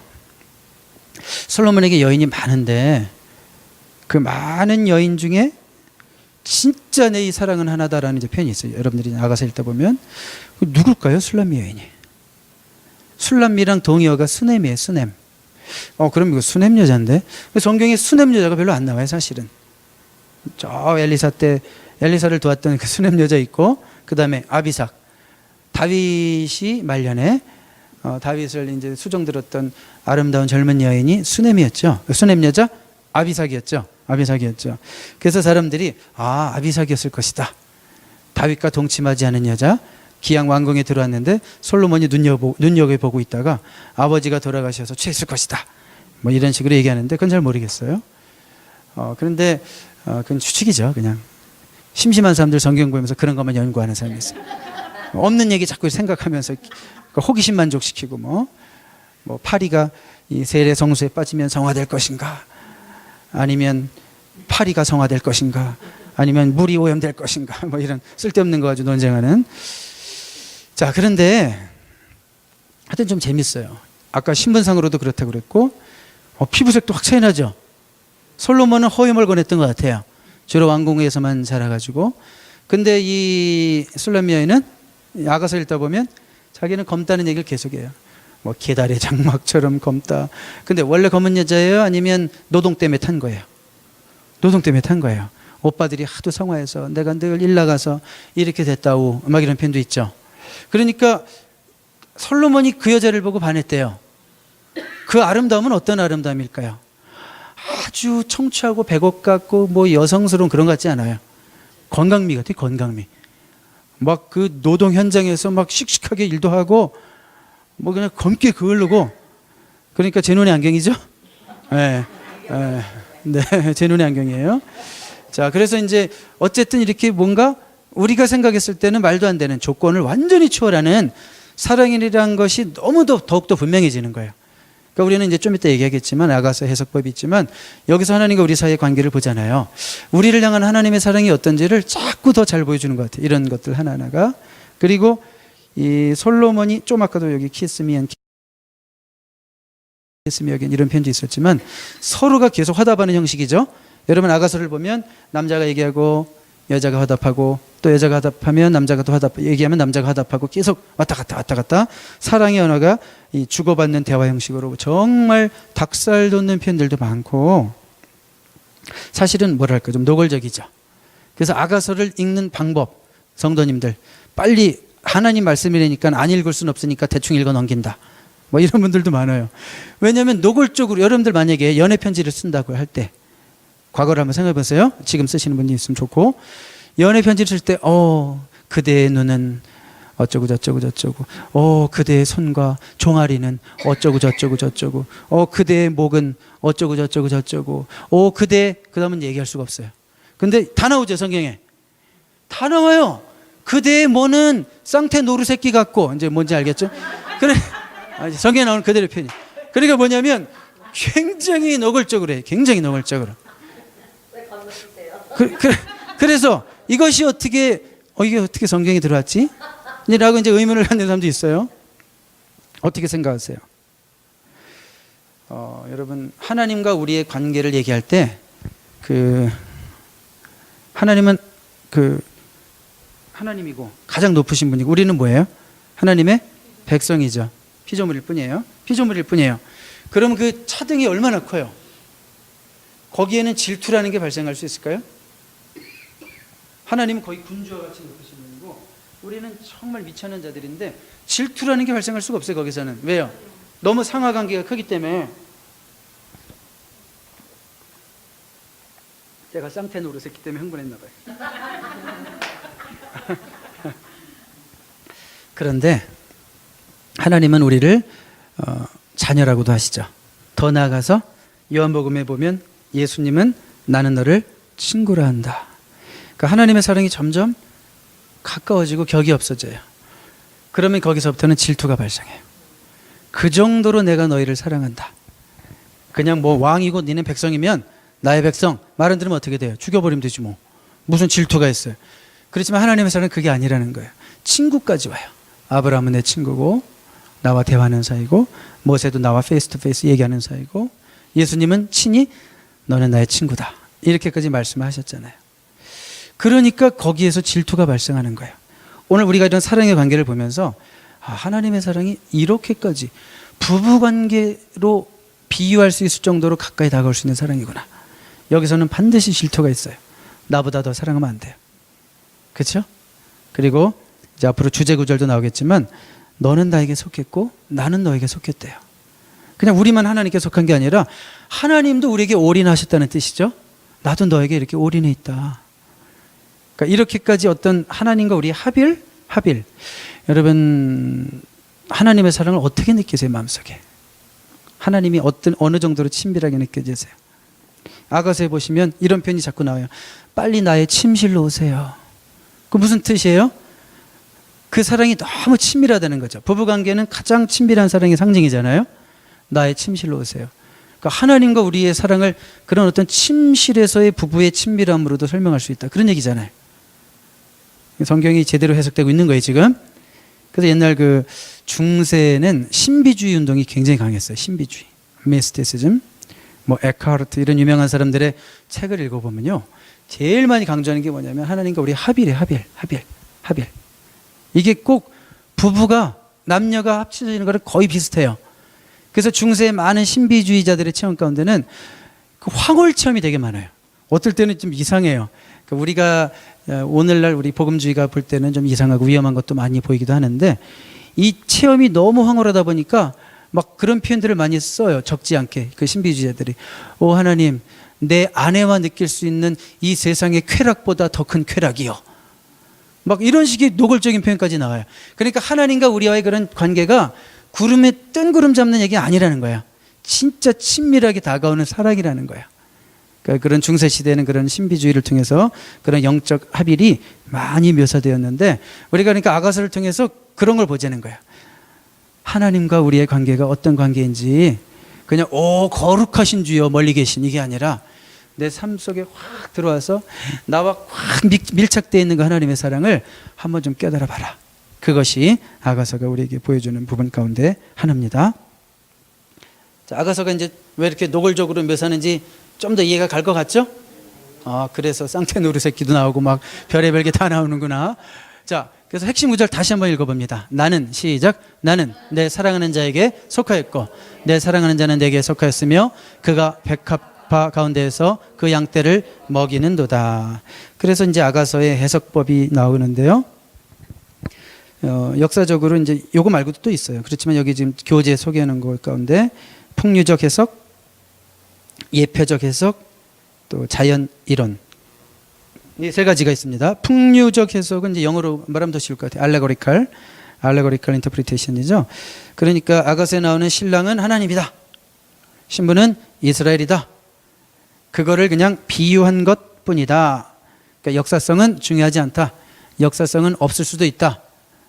솔로몬에게 여인이 많은데 그 많은 여인 중에 진짜 내 이 사랑은 하나다라는 이제 표현이 있어요. 여러분들이 아가서 읽다 보면 누굴까요? 술람미 여인이. 술람미랑 동의어가 수넴이에요. 수넴. 그럼 이거 수넴 여자인데 성경에 수넴 여자가 별로 안 나와요. 사실은 저 엘리사 때 엘리사를 도왔던 그 수넴 여자 있고, 그 다음에 아비삭, 다윗이 말년에 다윗을 이제 수종 들었던 아름다운 젊은 여인이 수넴이었죠. 수넴 여자 아비삭이었죠. 아비삭이었죠. 그래서 사람들이 아비삭이었을 것이다. 다윗과 동침하지 않은 여자, 기왕 왕궁에 들어왔는데 솔로몬이 눈여겨보고 있다가 아버지가 돌아가셔서 취했을 것이다. 뭐 이런 식으로 얘기하는데 그건 잘 모르겠어요. 그런데 그건 추측이죠. 그냥 심심한 사람들 성경 보면서 그런 것만 연구하는 사람이 있어요. 없는 얘기 자꾸 생각하면서 호기심 만족시키고 뭐 파리가 이 세례 성수에 빠지면 성화될 것인가, 아니면 파리가 성화될 것인가, 아니면 물이 오염될 것인가, 뭐 이런 쓸데없는 거 가지고 논쟁하는. 자, 그런데 하여튼 좀 재밌어요. 아까 신분상으로도 그렇다고 그랬고 피부색도 확 차이나죠. 솔로몬은 허위물 권했던 것 같아요. 주로 왕궁에서만 자라가지고. 근데 이 술람미 여인은 아가서 읽다 보면 자기는 검다는 얘기를 계속해요. 뭐 계달의 장막처럼 검다. 근데 원래 검은 여자예요? 아니면 노동 때문에 탄 거예요? 노동 때문에 탄 거예요. 오빠들이 하도 성화해서 내가 늘 일 나가서 이렇게 됐다고 막 이런 표현도 있죠. 그러니까 솔로몬이 그 여자를 보고 반했대요. 그 아름다움은 어떤 아름다움일까요? 아주 청초하고 백옥 같고 뭐 여성스러운 그런 것 같지 않아요. 건강미 같아요. 건강미. 막 그 노동 현장에서 막 씩씩하게 일도 하고 뭐 그냥 검게 그을르고. 그러니까 제 눈의 안경이죠. 네, 네, 제 눈의 안경이에요. 자, 그래서 이제 어쨌든 이렇게 뭔가 우리가 생각했을 때는 말도 안 되는 조건을 완전히 초월하는 사랑이라는 것이 너무 더욱더 분명해지는 거예요. 그러니까 우리는 이제 좀 이따 얘기하겠지만 아가서 해석법이 있지만 여기서 하나님과 우리 사이의 관계를 보잖아요. 우리를 향한 하나님의 사랑이 어떤지를 자꾸 더 잘 보여주는 것 같아요. 이런 것들 하나하나가. 그리고 이 솔로몬이 좀 아까도 여기 키스미엔 키스미어겐 이런 표현도 있었지만 서로가 계속 화답하는 형식이죠. 여러분 아가서를 보면 남자가 얘기하고 여자가 화답하고 또 여자가 화답하면 남자가 또 얘기하면 남자가 화답하고 계속 왔다 갔다 사랑의 언어가 이 주고받는 대화 형식으로 정말 닭살 돋는 표현들도 많고 사실은 뭐랄까 좀 노골적이죠. 그래서 아가서를 읽는 방법 성도님들 빨리 하나님 말씀이라니까 안 읽을 수는 없으니까 대충 읽어 넘긴다. 뭐 이런 분들도 많아요. 왜냐하면 노골적으로 여러분들 만약에 연애 편지를 쓴다고 할 때 과거를 한번 생각해 보세요. 지금 쓰시는 분이 있으면 좋고 연애 편지를 쓸 때 그대의 눈은 어쩌고 저쩌고 그대의 손과 종아리는 어쩌고 저쩌고 그대의 목은 어쩌고 저쩌고 그대 그다음은 얘기할 수가 없어요. 근데 다 나오죠 성경에. 다 나와요. 그대의 뭐는 쌍태 노루새끼 같고 이제 뭔지 알겠죠? 그래 성경에 나오는 그대의 표현이. 그러니까 뭐냐면 굉장히 노골적으로 해요. 굉장히 노골적으로. 그래서 이것이 이게 어떻게 성경에 들어왔지? 라고 이제 의문을 갖는 사람도 있어요. 어떻게 생각하세요? 여러분 하나님과 우리의 관계를 얘기할 때 하나님은 하나님이고 가장 높으신 분이고 우리는 뭐예요? 하나님의 백성이죠. 피조물일 뿐이에요. 그럼 그 차등이 얼마나 커요? 거기에는 질투라는 게 발생할 수 있을까요? 하나님은 거의 군주와 같이 높으신 분이고 우리는 정말 미천한 자들인데 질투라는 게 발생할 수가 없어요. 거기서는. 왜요? 너무 상하관계가 크기 때문에. 제가 쌍태 노릇했기 때문에 흥분했나 봐요. 그런데 하나님은 우리를 자녀라고도 하시죠. 더 나아가서 요한복음에 보면 예수님은 나는 너를 친구라 한다. 그러니까 하나님의 사랑이 점점 가까워지고 격이 없어져요. 그러면 거기서부터는 질투가 발생해요. 그 정도로 내가 너희를 사랑한다. 그냥 뭐 왕이고 니는 백성이면 나의 백성 말은 들으면 어떻게 돼요? 죽여버리면 되지 뭐. 무슨 질투가 있어요. 그렇지만 하나님의 사랑은 그게 아니라는 거예요. 친구까지 와요. 아브라함은 내 친구고 나와 대화하는 사이고 모세도 나와 페이스 투 페이스 얘기하는 사이고 예수님은 친히 너는 나의 친구다. 이렇게까지 말씀하셨잖아요. 그러니까 거기에서 질투가 발생하는 거예요. 오늘 우리가 이런 사랑의 관계를 보면서 하나님의 사랑이 이렇게까지 부부관계로 비유할 수 있을 정도로 가까이 다가올 수 있는 사랑이구나. 여기서는 반드시 질투가 있어요. 나보다 더 사랑하면 안 돼요. 그렇죠? 그리고 이제 앞으로 주제구절도 나오겠지만 너는 나에게 속했고 나는 너에게 속했대요. 그냥 우리만 하나님께 속한 게 아니라 하나님도 우리에게 올인하셨다는 뜻이죠. 나도 너에게 이렇게 올인해 있다. 그러니까 이렇게까지 어떤 하나님과 우리의 합일. 여러분 하나님의 사랑을 어떻게 느끼세요? 마음속에 하나님이 어느 정도로 친밀하게 느껴지세요? 아가서에 보시면 이런 표현이 자꾸 나와요. 빨리 나의 침실로 오세요. 그 무슨 뜻이에요? 그 사랑이 너무 친밀하다는 거죠. 부부관계는 가장 친밀한 사랑의 상징이잖아요. 나의 침실로 오세요. 그러니까 하나님과 우리의 사랑을 그런 어떤 침실에서의 부부의 친밀함으로도 설명할 수 있다. 그런 얘기잖아요. 성경이 제대로 해석되고 있는 거예요 지금. 그래서 옛날 그 중세는 신비주의 운동이 굉장히 강했어요. 신비주의, 미스티시즘, 뭐 에카르트 이런 유명한 사람들의 책을 읽어보면요 제일 많이 강조하는 게 뭐냐면 하나님과 우리 합일. 이게 꼭 부부가 남녀가 합쳐지는 거랑 거의 비슷해요. 그래서 중세의 많은 신비주의자들의 체험 가운데는 그 황홀 체험이 되게 많아요. 어떨 때는 좀 이상해요. 그러니까 우리가 오늘날 우리 복음주의가 볼 때는 좀 이상하고 위험한 것도 많이 보이기도 하는데 이 체험이 너무 황홀하다 보니까 막 그런 표현들을 많이 써요. 적지 않게 그 신비주의자들이. 오 하나님 내 아내와 느낄 수 있는 이 세상의 쾌락보다 더 큰 쾌락이요. 막 이런 식의 노골적인 표현까지 나와요. 그러니까 하나님과 우리와의 그런 관계가 구름에 뜬 구름 잡는 얘기가 아니라는 거야. 진짜 친밀하게 다가오는 사랑이라는 거야. 그러니까 그런 중세시대에는 그런 신비주의를 통해서 그런 영적 합일이 많이 묘사되었는데 우리가 그러니까 아가서를 통해서 그런 걸 보자는 거야. 하나님과 우리의 관계가 어떤 관계인지 그냥 거룩하신 주여 멀리 계신 이게 아니라 내 삶 속에 확 들어와서 나와 확 밀착되어 있는 그 하나님의 사랑을 한번 좀 깨달아 봐라. 그것이 아가서가 우리에게 보여주는 부분 가운데 하나입니다. 자, 아가서가 이제 왜 이렇게 노골적으로 묘사하는지 좀 더 이해가 갈 것 같죠? 그래서 쌍태 노루새끼도 나오고 막 별의별 게 다 나오는구나. 자, 그래서 핵심 구절 다시 한번 읽어봅니다. 나는, 시작. 나는 내 사랑하는 자에게 속하였고 내 사랑하는 자는 내게 속하였으며 그가 백합화 가운데에서 그 양떼를 먹이는도다. 그래서 이제 아가서의 해석법이 나오는데요. 역사적으로 이제 요거 말고도 또 있어요. 그렇지만 여기 지금 교재 소개하는 것 가운데 풍류적 해석, 예표적 해석, 또 자연 이론, 이 세 가지가 있습니다. 풍류적 해석은 이제 영어로 말하면 더 쉬울 것 같아요. allegorical interpretation이죠. 그러니까 아가서에 나오는 신랑은 하나님이다, 신부는 이스라엘이다, 그거를 그냥 비유한 것 뿐이다. 그러니까 역사성은 중요하지 않다, 역사성은 없을 수도 있다,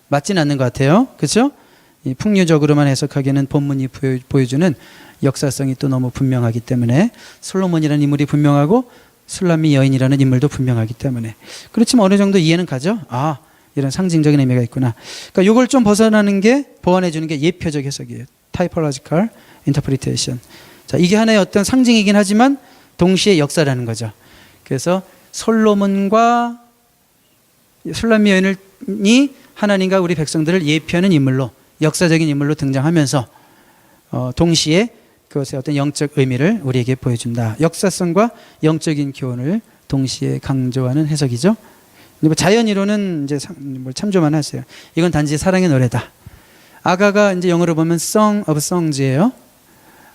맞지는 않는 것 같아요. 그렇죠? 이 풍류적으로만 해석하기에는 본문이 보여주는 역사성이 또 너무 분명하기 때문에, 솔로몬이라는 인물이 분명하고 술람미 여인이라는 인물도 분명하기 때문에. 그렇지만 어느 정도 이해는 가죠. 이런 상징적인 의미가 있구나. 그러니까 이걸 좀 벗어나는 게, 보완해 주는 게 예표적 해석이에요. typological interpretation. 자, 이게 하나의 어떤 상징이긴 하지만 동시에 역사라는 거죠. 그래서 솔로몬과 술람미 여인이 하나님과 우리 백성들을 예표하는 인물로, 역사적인 인물로 등장하면서 동시에 그것의 어떤 영적 의미를 우리에게 보여준다. 역사성과 영적인 교훈을 동시에 강조하는 해석이죠. 뭐 자연이론은 이제 참조만 하세요. 이건 단지 사랑의 노래다. 아가가 이제 영어로 보면 Song of Songs예요.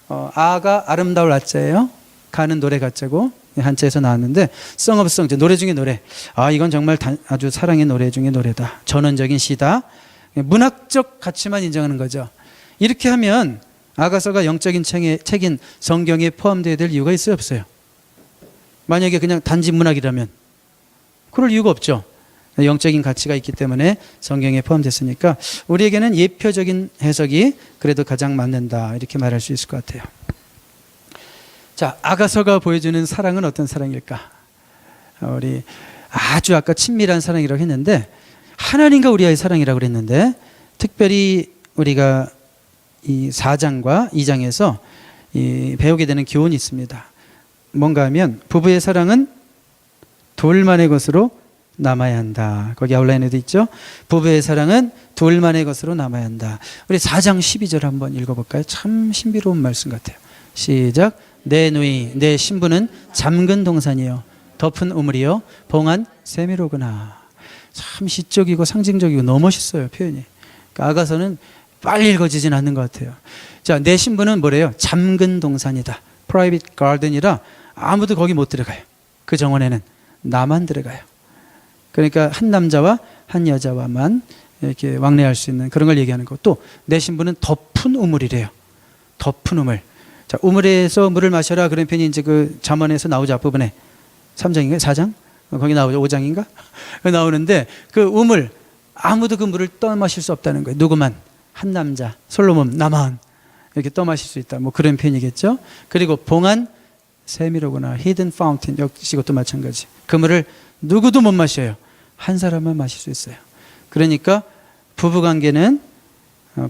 아가 아름다울 아자예요. 가는 노래 가자고 한자에서 나왔는데, Song of Songs, 노래 중에 노래. 이건 정말 아주 사랑의 노래 중에 노래다. 전원적인 시다. 문학적 가치만 인정하는 거죠. 이렇게 하면 아가서가 영적인 책인 성경에 포함되어야 될 이유가 있어요, 없어요? 만약에 그냥 단지 문학이라면 그럴 이유가 없죠. 영적인 가치가 있기 때문에 성경에 포함됐으니까 우리에게는 예표적인 해석이 그래도 가장 맞는다, 이렇게 말할 수 있을 것 같아요. 자, 아가서가 보여주는 사랑은 어떤 사랑일까? 우리 아주 아까 친밀한 사랑이라고 했는데, 하나님과 우리와의 사랑이라고 그랬는데, 특별히 우리가 이 4장과 2장에서 배우게 되는 교훈이 있습니다. 뭔가 하면 부부의 사랑은 둘만의 것으로 남아야 한다. 거기 아웃라인에도 있죠. 부부의 사랑은 둘만의 것으로 남아야 한다. 우리 4장 12절 한번 읽어볼까요? 참 신비로운 말씀 같아요. 시작. 내 누이 내 신부는 잠근 동산이요 덮은 우물이요 봉한 세미로구나. 참 시적이고 상징적이고 너무 멋있어요, 표현이. 그러니까 아가서는 빨리 읽어지진 않는 것 같아요. 자, 내 신부는 뭐래요? 잠근 동산이다. 프라이빗 가든이라 아무도 거기 못 들어가요. 그 정원에는 나만 들어가요. 그러니까 한 남자와 한 여자와만 이렇게 왕래할 수 있는 그런 걸 얘기하는 거. 또 내 신부는 덮은 우물이래요. 덮은 우물. 자, 우물에서 물을 마셔라, 그런 편이 이제 그 잠언에서 나오죠. 앞부분에 3장인가요? 4장? 거기 나오죠. 5장인가? 나오는데 그 우물, 아무도 그 물을 떠마실 수 없다는 거예요. 누구만? 한 남자, 솔로몬, 나만 이렇게 떠마실 수 있다. 뭐 그런 표현이겠죠. 그리고 봉한 세미로구나. hidden fountain, 역시 이것도 마찬가지. 그 물을 누구도 못 마셔요. 한 사람만 마실 수 있어요. 그러니까 부부관계는,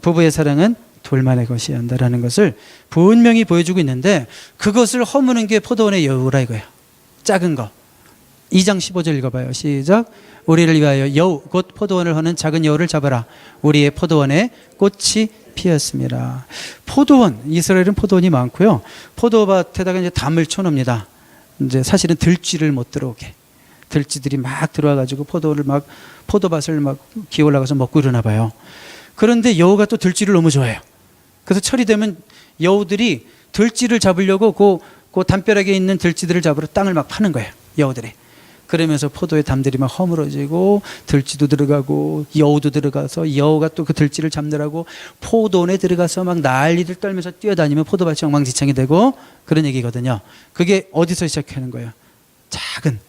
부부의 사랑은 둘만의 것이어야 한다라는 것을 분명히 보여주고 있는데, 그것을 허무는 게 포도원의 여우라 이거예요. 작은 거. 2장 15절 읽어봐요. 시작. 우리를 위하여 여우 곧 포도원을 허는 작은 여우를 잡아라. 우리의 포도원에 꽃이 피었습니다. 포도원, 이스라엘은 포도원이 많고요. 포도밭에다가 이제 담을 쳐놓습니다. 이제 사실은 들쥐를 못 들어오게. 들쥐들이 막 들어와가지고 포도밭을 막 기어 올라가서 먹고 이러나 봐요. 그런데 여우가 또 들쥐를 너무 좋아해요. 그래서 철이 되면 여우들이 들쥐를 잡으려고 그 담벼락에 있는 들쥐들을 잡으러 땅을 막 파는 거예요, 여우들이. 그러면서 포도의 담들이 막 허물어지고 들쥐도 들어가고 여우도 들어가서, 여우가 또 그 들쥐를 잡느라고 포도원에 들어가서 막 난리를 떨면서 뛰어다니면 포도밭이 엉망진창이 되고, 그런 얘기거든요. 그게 어디서 시작하는 거예요? 작은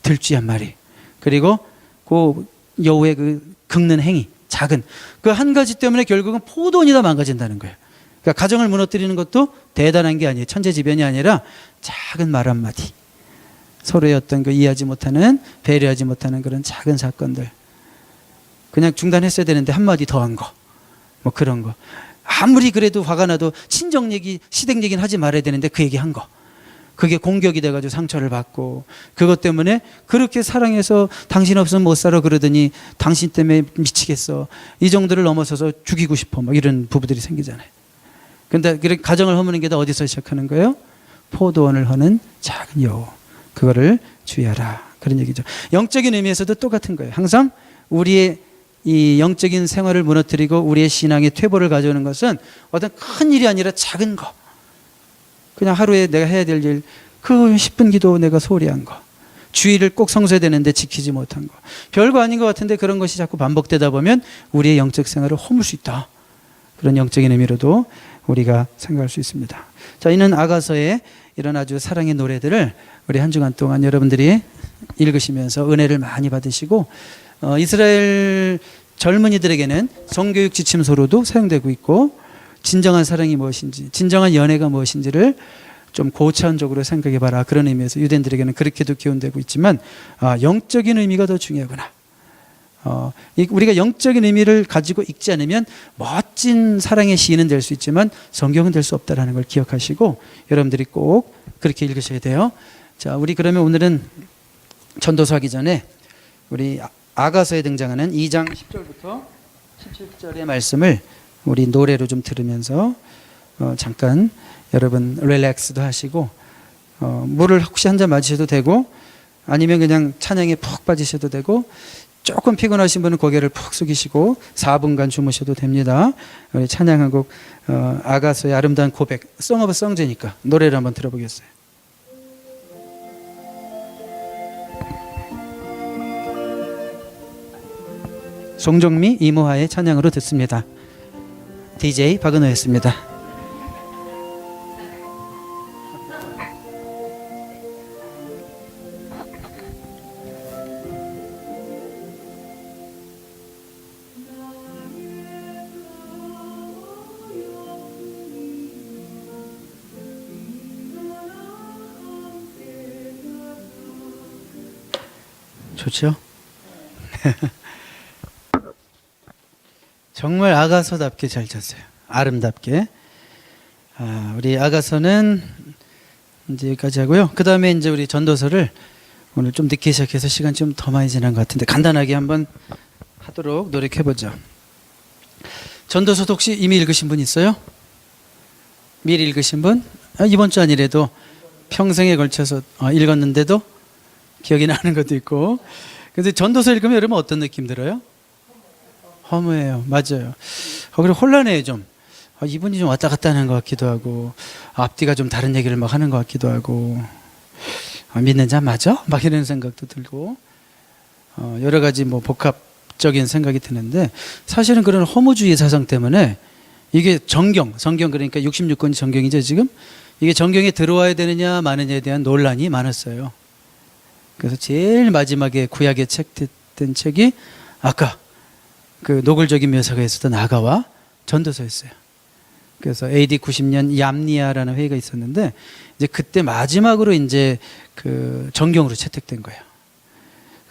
들쥐 한 마리, 그리고 그 여우의 그 긁는 행위, 작은 그 한 가지 때문에 결국은 포도원이 다 망가진다는 거예요. 그러니까 가정을 무너뜨리는 것도 대단한 게 아니에요. 천재지변이 아니라 작은 말 한마디, 서로의 어떤 그 이해하지 못하는, 배려하지 못하는 그런 작은 사건들. 그냥 중단했어야 되는데 한마디 더 한 거. 뭐 그런 거. 아무리 그래도 화가 나도 친정 얘기, 시댁 얘기는 하지 말아야 되는데 그 얘기 한 거. 그게 공격이 돼가지고 상처를 받고, 그것 때문에 그렇게 사랑해서 당신 없으면 못 살아 그러더니 당신 때문에 미치겠어. 이 정도를 넘어서서 죽이고 싶어. 뭐 이런 부부들이 생기잖아요. 근데 가정을 허무는 게 다 어디서 시작하는 거예요? 포도원을 허는 작은 여우. 그거를 주의하라. 그런 얘기죠. 영적인 의미에서도 똑같은 거예요. 항상 우리의 이 영적인 생활을 무너뜨리고 우리의 신앙의 퇴보를 가져오는 것은 어떤 큰 일이 아니라 작은 거. 그냥 하루에 내가 해야 될 일, 그 10분 기도 내가 소홀히 한 거. 주의를 꼭 성서해야 되는데 지키지 못한 거. 별거 아닌 것 같은데 그런 것이 자꾸 반복되다 보면 우리의 영적 생활을 허물 수 있다. 그런 영적인 의미로도 우리가 생각할 수 있습니다. 자, 이는 아가서의 이런 아주 사랑의 노래들을 우리 한 주간 동안 여러분들이 읽으시면서 은혜를 많이 받으시고, 이스라엘 젊은이들에게는 성교육 지침서로도 사용되고 있고, 진정한 사랑이 무엇인지, 진정한 연애가 무엇인지를 좀 고차원적으로 생각해봐라. 그런 의미에서 유대인들에게는 그렇게도 기원되고 있지만, 영적인 의미가 더 중요하구나. 우리가 영적인 의미를 가지고 읽지 않으면 멋진 사랑의 시인은 될 수 있지만 성경은 될 수 없다는 걸 기억하시고 여러분들이 꼭 그렇게 읽으셔야 돼요. 자, 우리 그러면 오늘은 전도서 하기 전에 우리 아가서에 등장하는 2장 10절부터 17절의 말씀을 우리 노래로 좀 들으면서 잠깐 여러분 릴렉스도 하시고, 물을 혹시 한 잔 마시셔도 되고, 아니면 그냥 찬양에 푹 빠지셔도 되고, 조금 피곤하신 분은 고개를 푹 숙이시고 4분간 주무셔도 됩니다. 우리 찬양한 곡 아가서의 아름다운 고백, Song of Songs니까 노래를 한번 들어보겠어요. 송정미, 이모하의 찬양으로 듣습니다. DJ 박은호였습니다. 좋죠? 정말 아가서답게 잘 쳤어요. 아름답게. 우리 아가서는 이제 여기까지 하고요. 그 다음에 이제 우리 전도서를 오늘 좀 늦게 시작해서 시간 좀 더 많이 지난 것 같은데 간단하게 한번 하도록 노력해보죠. 전도서도 혹시 이미 읽으신 분 있어요? 미리 읽으신 분? 이번 주 아니래도 평생에 걸쳐서 읽었는데도 기억이 나는 것도 있고. 근데 전도서 읽으면 여러분 어떤 느낌 들어요? 허무해요. 맞아요. 그리고 혼란해요 좀. 이분이 좀 왔다 갔다 하는 것 같기도 하고, 앞뒤가 좀 다른 얘기를 막 하는 것 같기도 하고, 믿는 자 맞아? 막 이런 생각도 들고, 여러 가지 뭐 복합적인 생각이 드는데, 사실은 그런 허무주의 사상 때문에 이게 성경 그러니까 66권이 정경이죠 지금. 이게 정경에 들어와야 되느냐 마느냐에 대한 논란이 많았어요. 그래서 제일 마지막에 구약에 책된 책이 아까 그 노골적인 묘사가 있었던 아가와 전도서였어요. 그래서 AD 90년 얌니아라는 회의가 있었는데 이제 그때 마지막으로 이제 그 정경으로 채택된 거예요.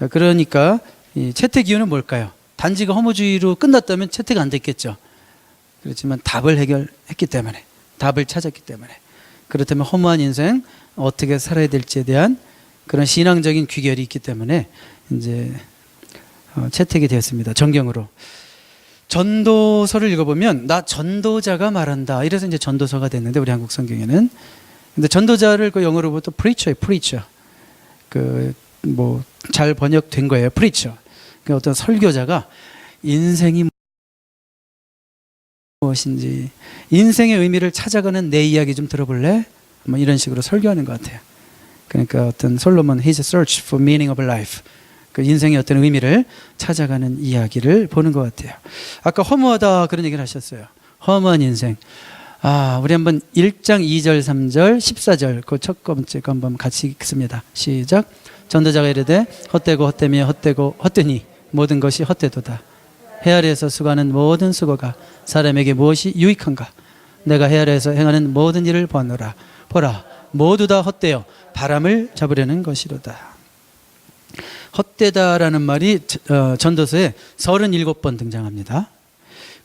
그러니까 이 채택 이유는 뭘까요? 단지가 허무주의로 끝났다면 채택 안 됐겠죠. 그렇지만 답을 해결했기 때문에, 답을 찾았기 때문에. 그렇다면 허무한 인생 어떻게 살아야 될지에 대한 그런 신앙적인 귀결이 있기 때문에 이제 채택이 되었습니다. 정경으로. 전도서를 읽어보면 나 전도자가 말한다. 이래서 이제 전도서가 됐는데 우리 한국 성경에는. 근데 전도자를 그 영어로 보면 또 preacher예요. preacher. 그 뭐 잘 번역된 거예요. preacher. 그 어떤 설교자가 인생이 무엇인지, 인생의 의미를 찾아가는 내 이야기 좀 들어볼래? 뭐 이런 식으로 설교하는 것 같아요. 그러니까 어떤 솔로몬 His search for meaning of life, 그 인생의 어떤 의미를 찾아가는 이야기를 보는 것 같아요. 아까 허무하다 그런 얘기를 하셨어요. 허무한 인생. 우리 한번 1장 2절 3절 14절 그 첫 번째 거 한번 같이 읽습니다. 시작. 전도자가 이르되 헛되고 헛되며 헛되고 헛되니 모든 것이 헛되도다. 해 아래에서 수고하는 모든 수고가 사람에게 무엇이 유익한가? 내가 해 아래에서 행하는 모든 일을 보노라. 보라, 모두 다 헛되어 바람을 잡으려는 것이로다. 헛되다라는 말이 전도서에 37번 등장합니다.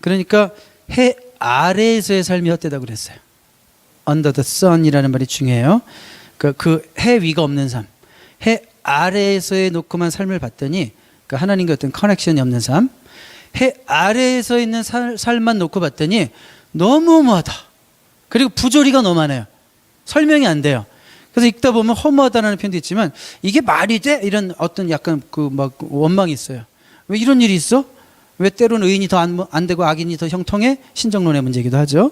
그러니까 해 아래에서의 삶이 헛되다고 그랬어요. Under the sun이라는 말이 중요해요. 그 해 위가 없는 삶, 해 아래에서의 놓고만 삶을 봤더니 그 하나님과 어떤 커넥션이 없는 삶, 해 아래에서 있는 삶만 놓고 봤더니 너무하다. 그리고 부조리가 너무 많아요. 설명이 안 돼요. 그래서 읽다 보면 허무하다는 표현도 있지만 이게 말이 돼? 이런 어떤 약간 그 막 원망이 있어요. 왜 이런 일이 있어? 왜 때로는 의인이 더 안 되고 악인이 더 형통해? 신정론의 문제이기도 하죠.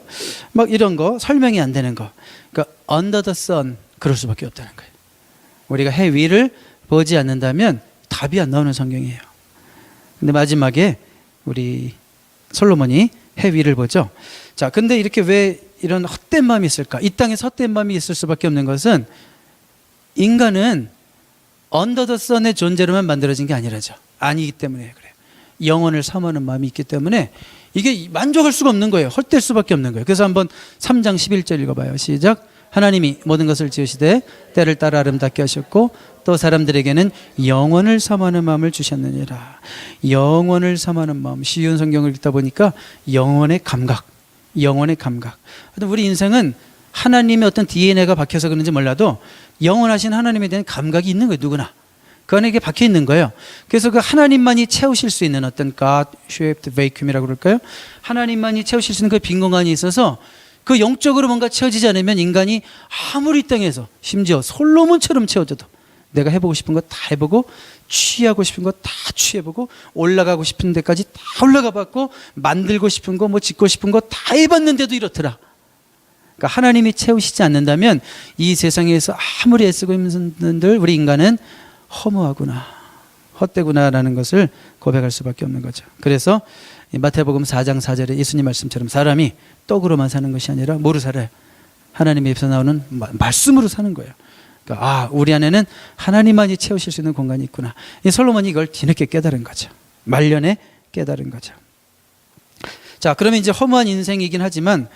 막 이런 거 설명이 안 되는 거. 그러니까 under the sun 그럴 수밖에 없다는 거예요. 우리가 해 위를 보지 않는다면 답이 안 나오는 성경이에요. 근데 마지막에 우리 솔로몬이 해 위를 보죠. 자, 근데 이렇게 왜 이런 헛된 마음이 있을까? 이 땅에서 헛된 마음이 있을 수밖에 없는 것은 인간은 under the sun의 존재로만 만들어진 게 아니라죠. 아니기 때문에 그래요. 영혼을 사모하는 마음이 있기 때문에 이게 만족할 수가 없는 거예요. 헛될 수밖에 없는 거예요. 그래서 한번 3장 11절 읽어봐요. 시작. 하나님이 모든 것을 지으시되 때를 따라 아름답게 하셨고 또 사람들에게는 영원을 사모하는 마음을 주셨느니라. 영원을 사모하는 마음. 쉬운 성경을 읽다 보니까 영혼의 감각, 영혼의 감각. 우리 인생은 하나님의 어떤 DNA가 박혀서 그런지 몰라도 영원하신 하나님에 대한 감각이 있는 거예요. 누구나. 그 안에 박혀 있는 거예요. 그래서 그 하나님만이 채우실 수 있는 어떤 God-shaped vacuum이라고 그럴까요? 하나님만이 채우실 수 있는 그 빈 공간이 있어서 그 영적으로 뭔가 채워지지 않으면 인간이 아무리 이 땅에서 심지어 솔로몬처럼 채워져도 내가 해보고 싶은 거 다 해보고 취하고 싶은 거 다 취해보고 올라가고 싶은 데까지 다 올라가 봤고 만들고 싶은 거 뭐 짓고 싶은 거 다 해봤는데도 이렇더라. 그러니까 하나님이 채우시지 않는다면 이 세상에서 아무리 애쓰고 있는 분들 우리 인간은 허무하구나, 헛되구나라는 것을 고백할 수밖에 없는 거죠. 그래서 마태복음 4장 4절에 예수님 말씀처럼 사람이 떡으로만 사는 것이 아니라 뭐로 살아요? 하나님의 입에서 나오는 말씀으로 사는 거예요. 그러니까 우리 안에는 하나님만이 채우실 수 있는 공간이 있구나. 이 솔로몬이 이걸 뒤늦게 깨달은 거죠. 말년에 깨달은 거죠. 자, 그러면 이제 허무한 인생이긴 하지만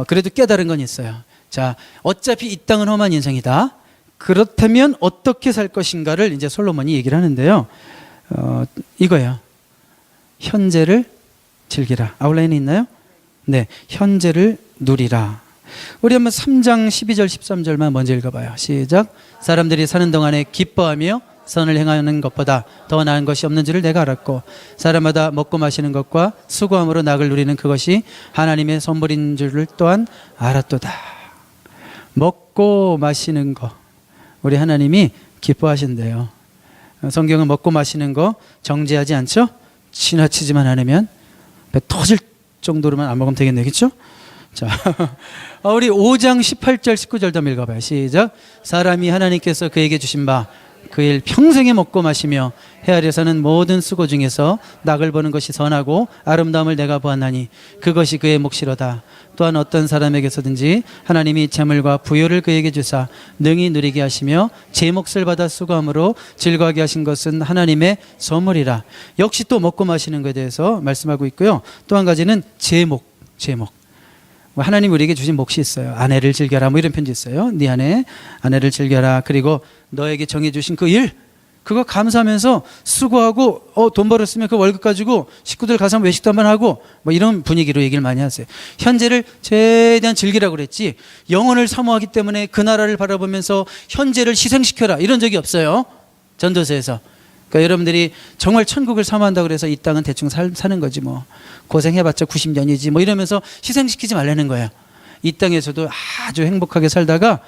그래도 깨달은 건 있어요. 자, 어차피 이 땅은 험한 인생이다. 그렇다면 어떻게 살 것인가를 이제 솔로몬이 얘기를 하는데요. 이거예요. 현재를 즐기라. 아웃라인에 있나요? 네, 현재를 누리라. 우리 한번 3장 12절 13절만 먼저 읽어봐요. 시작. 사람들이 사는 동안에 기뻐하며 선을 행하는 것보다 더 나은 것이 없는 줄을 내가 알았고 사람마다 먹고 마시는 것과 수고함으로 낙을 누리는 그것이 하나님의 선물인 줄을 또한 알았도다. 먹고 마시는 거 우리 하나님이 기뻐하신대요. 성경은 먹고 마시는 거 정죄하지 않죠? 지나치지만 않으면 배 터질 정도로만 안 먹으면 되겠네요. 그렇죠? 자, 우리 5장 18절 19절도 한번 읽어봐요. 시작. 사람이 하나님께서 그에게 주신 바 그 일 평생에 먹고 마시며 헤아려서는 모든 수고 중에서 낙을 보는 것이 선하고 아름다움을 내가 보았나니 그것이 그의 몫이로다. 또한 어떤 사람에게서든지 하나님이 재물과 부요를 그에게 주사 능히 누리게 하시며 제 몫을 받아 수고함으로 즐거워하게 하신 것은 하나님의 선물이라. 역시 또 먹고 마시는 것에 대해서 말씀하고 있고요. 또 한 가지는 제목. 하나님 우리에게 주신 몫이 있어요. 아내를 즐겨라 뭐 이런 편지 있어요. 네 아내를 즐겨라. 그리고 너에게 정해주신 그 일 그거 감사하면서 수고하고 돈 벌었으면 그 월급 가지고 식구들 가서 외식도 한번 하고 뭐 이런 분위기로 얘기를 많이 하세요. 현재를 최대한 즐기라고 그랬지 영혼을 사모하기 때문에 그 나라를 바라보면서 현재를 희생시켜라 이런 적이 없어요. 전도서에서. 그러니까 여러분들이 정말 천국을 사모한다고 그래서 이 땅은 대충 사는 거지 뭐 고생해봤자 90년이지 뭐 이러면서 희생시키지 말라는 거예요. 이 땅에서도 아주 행복하게 살다가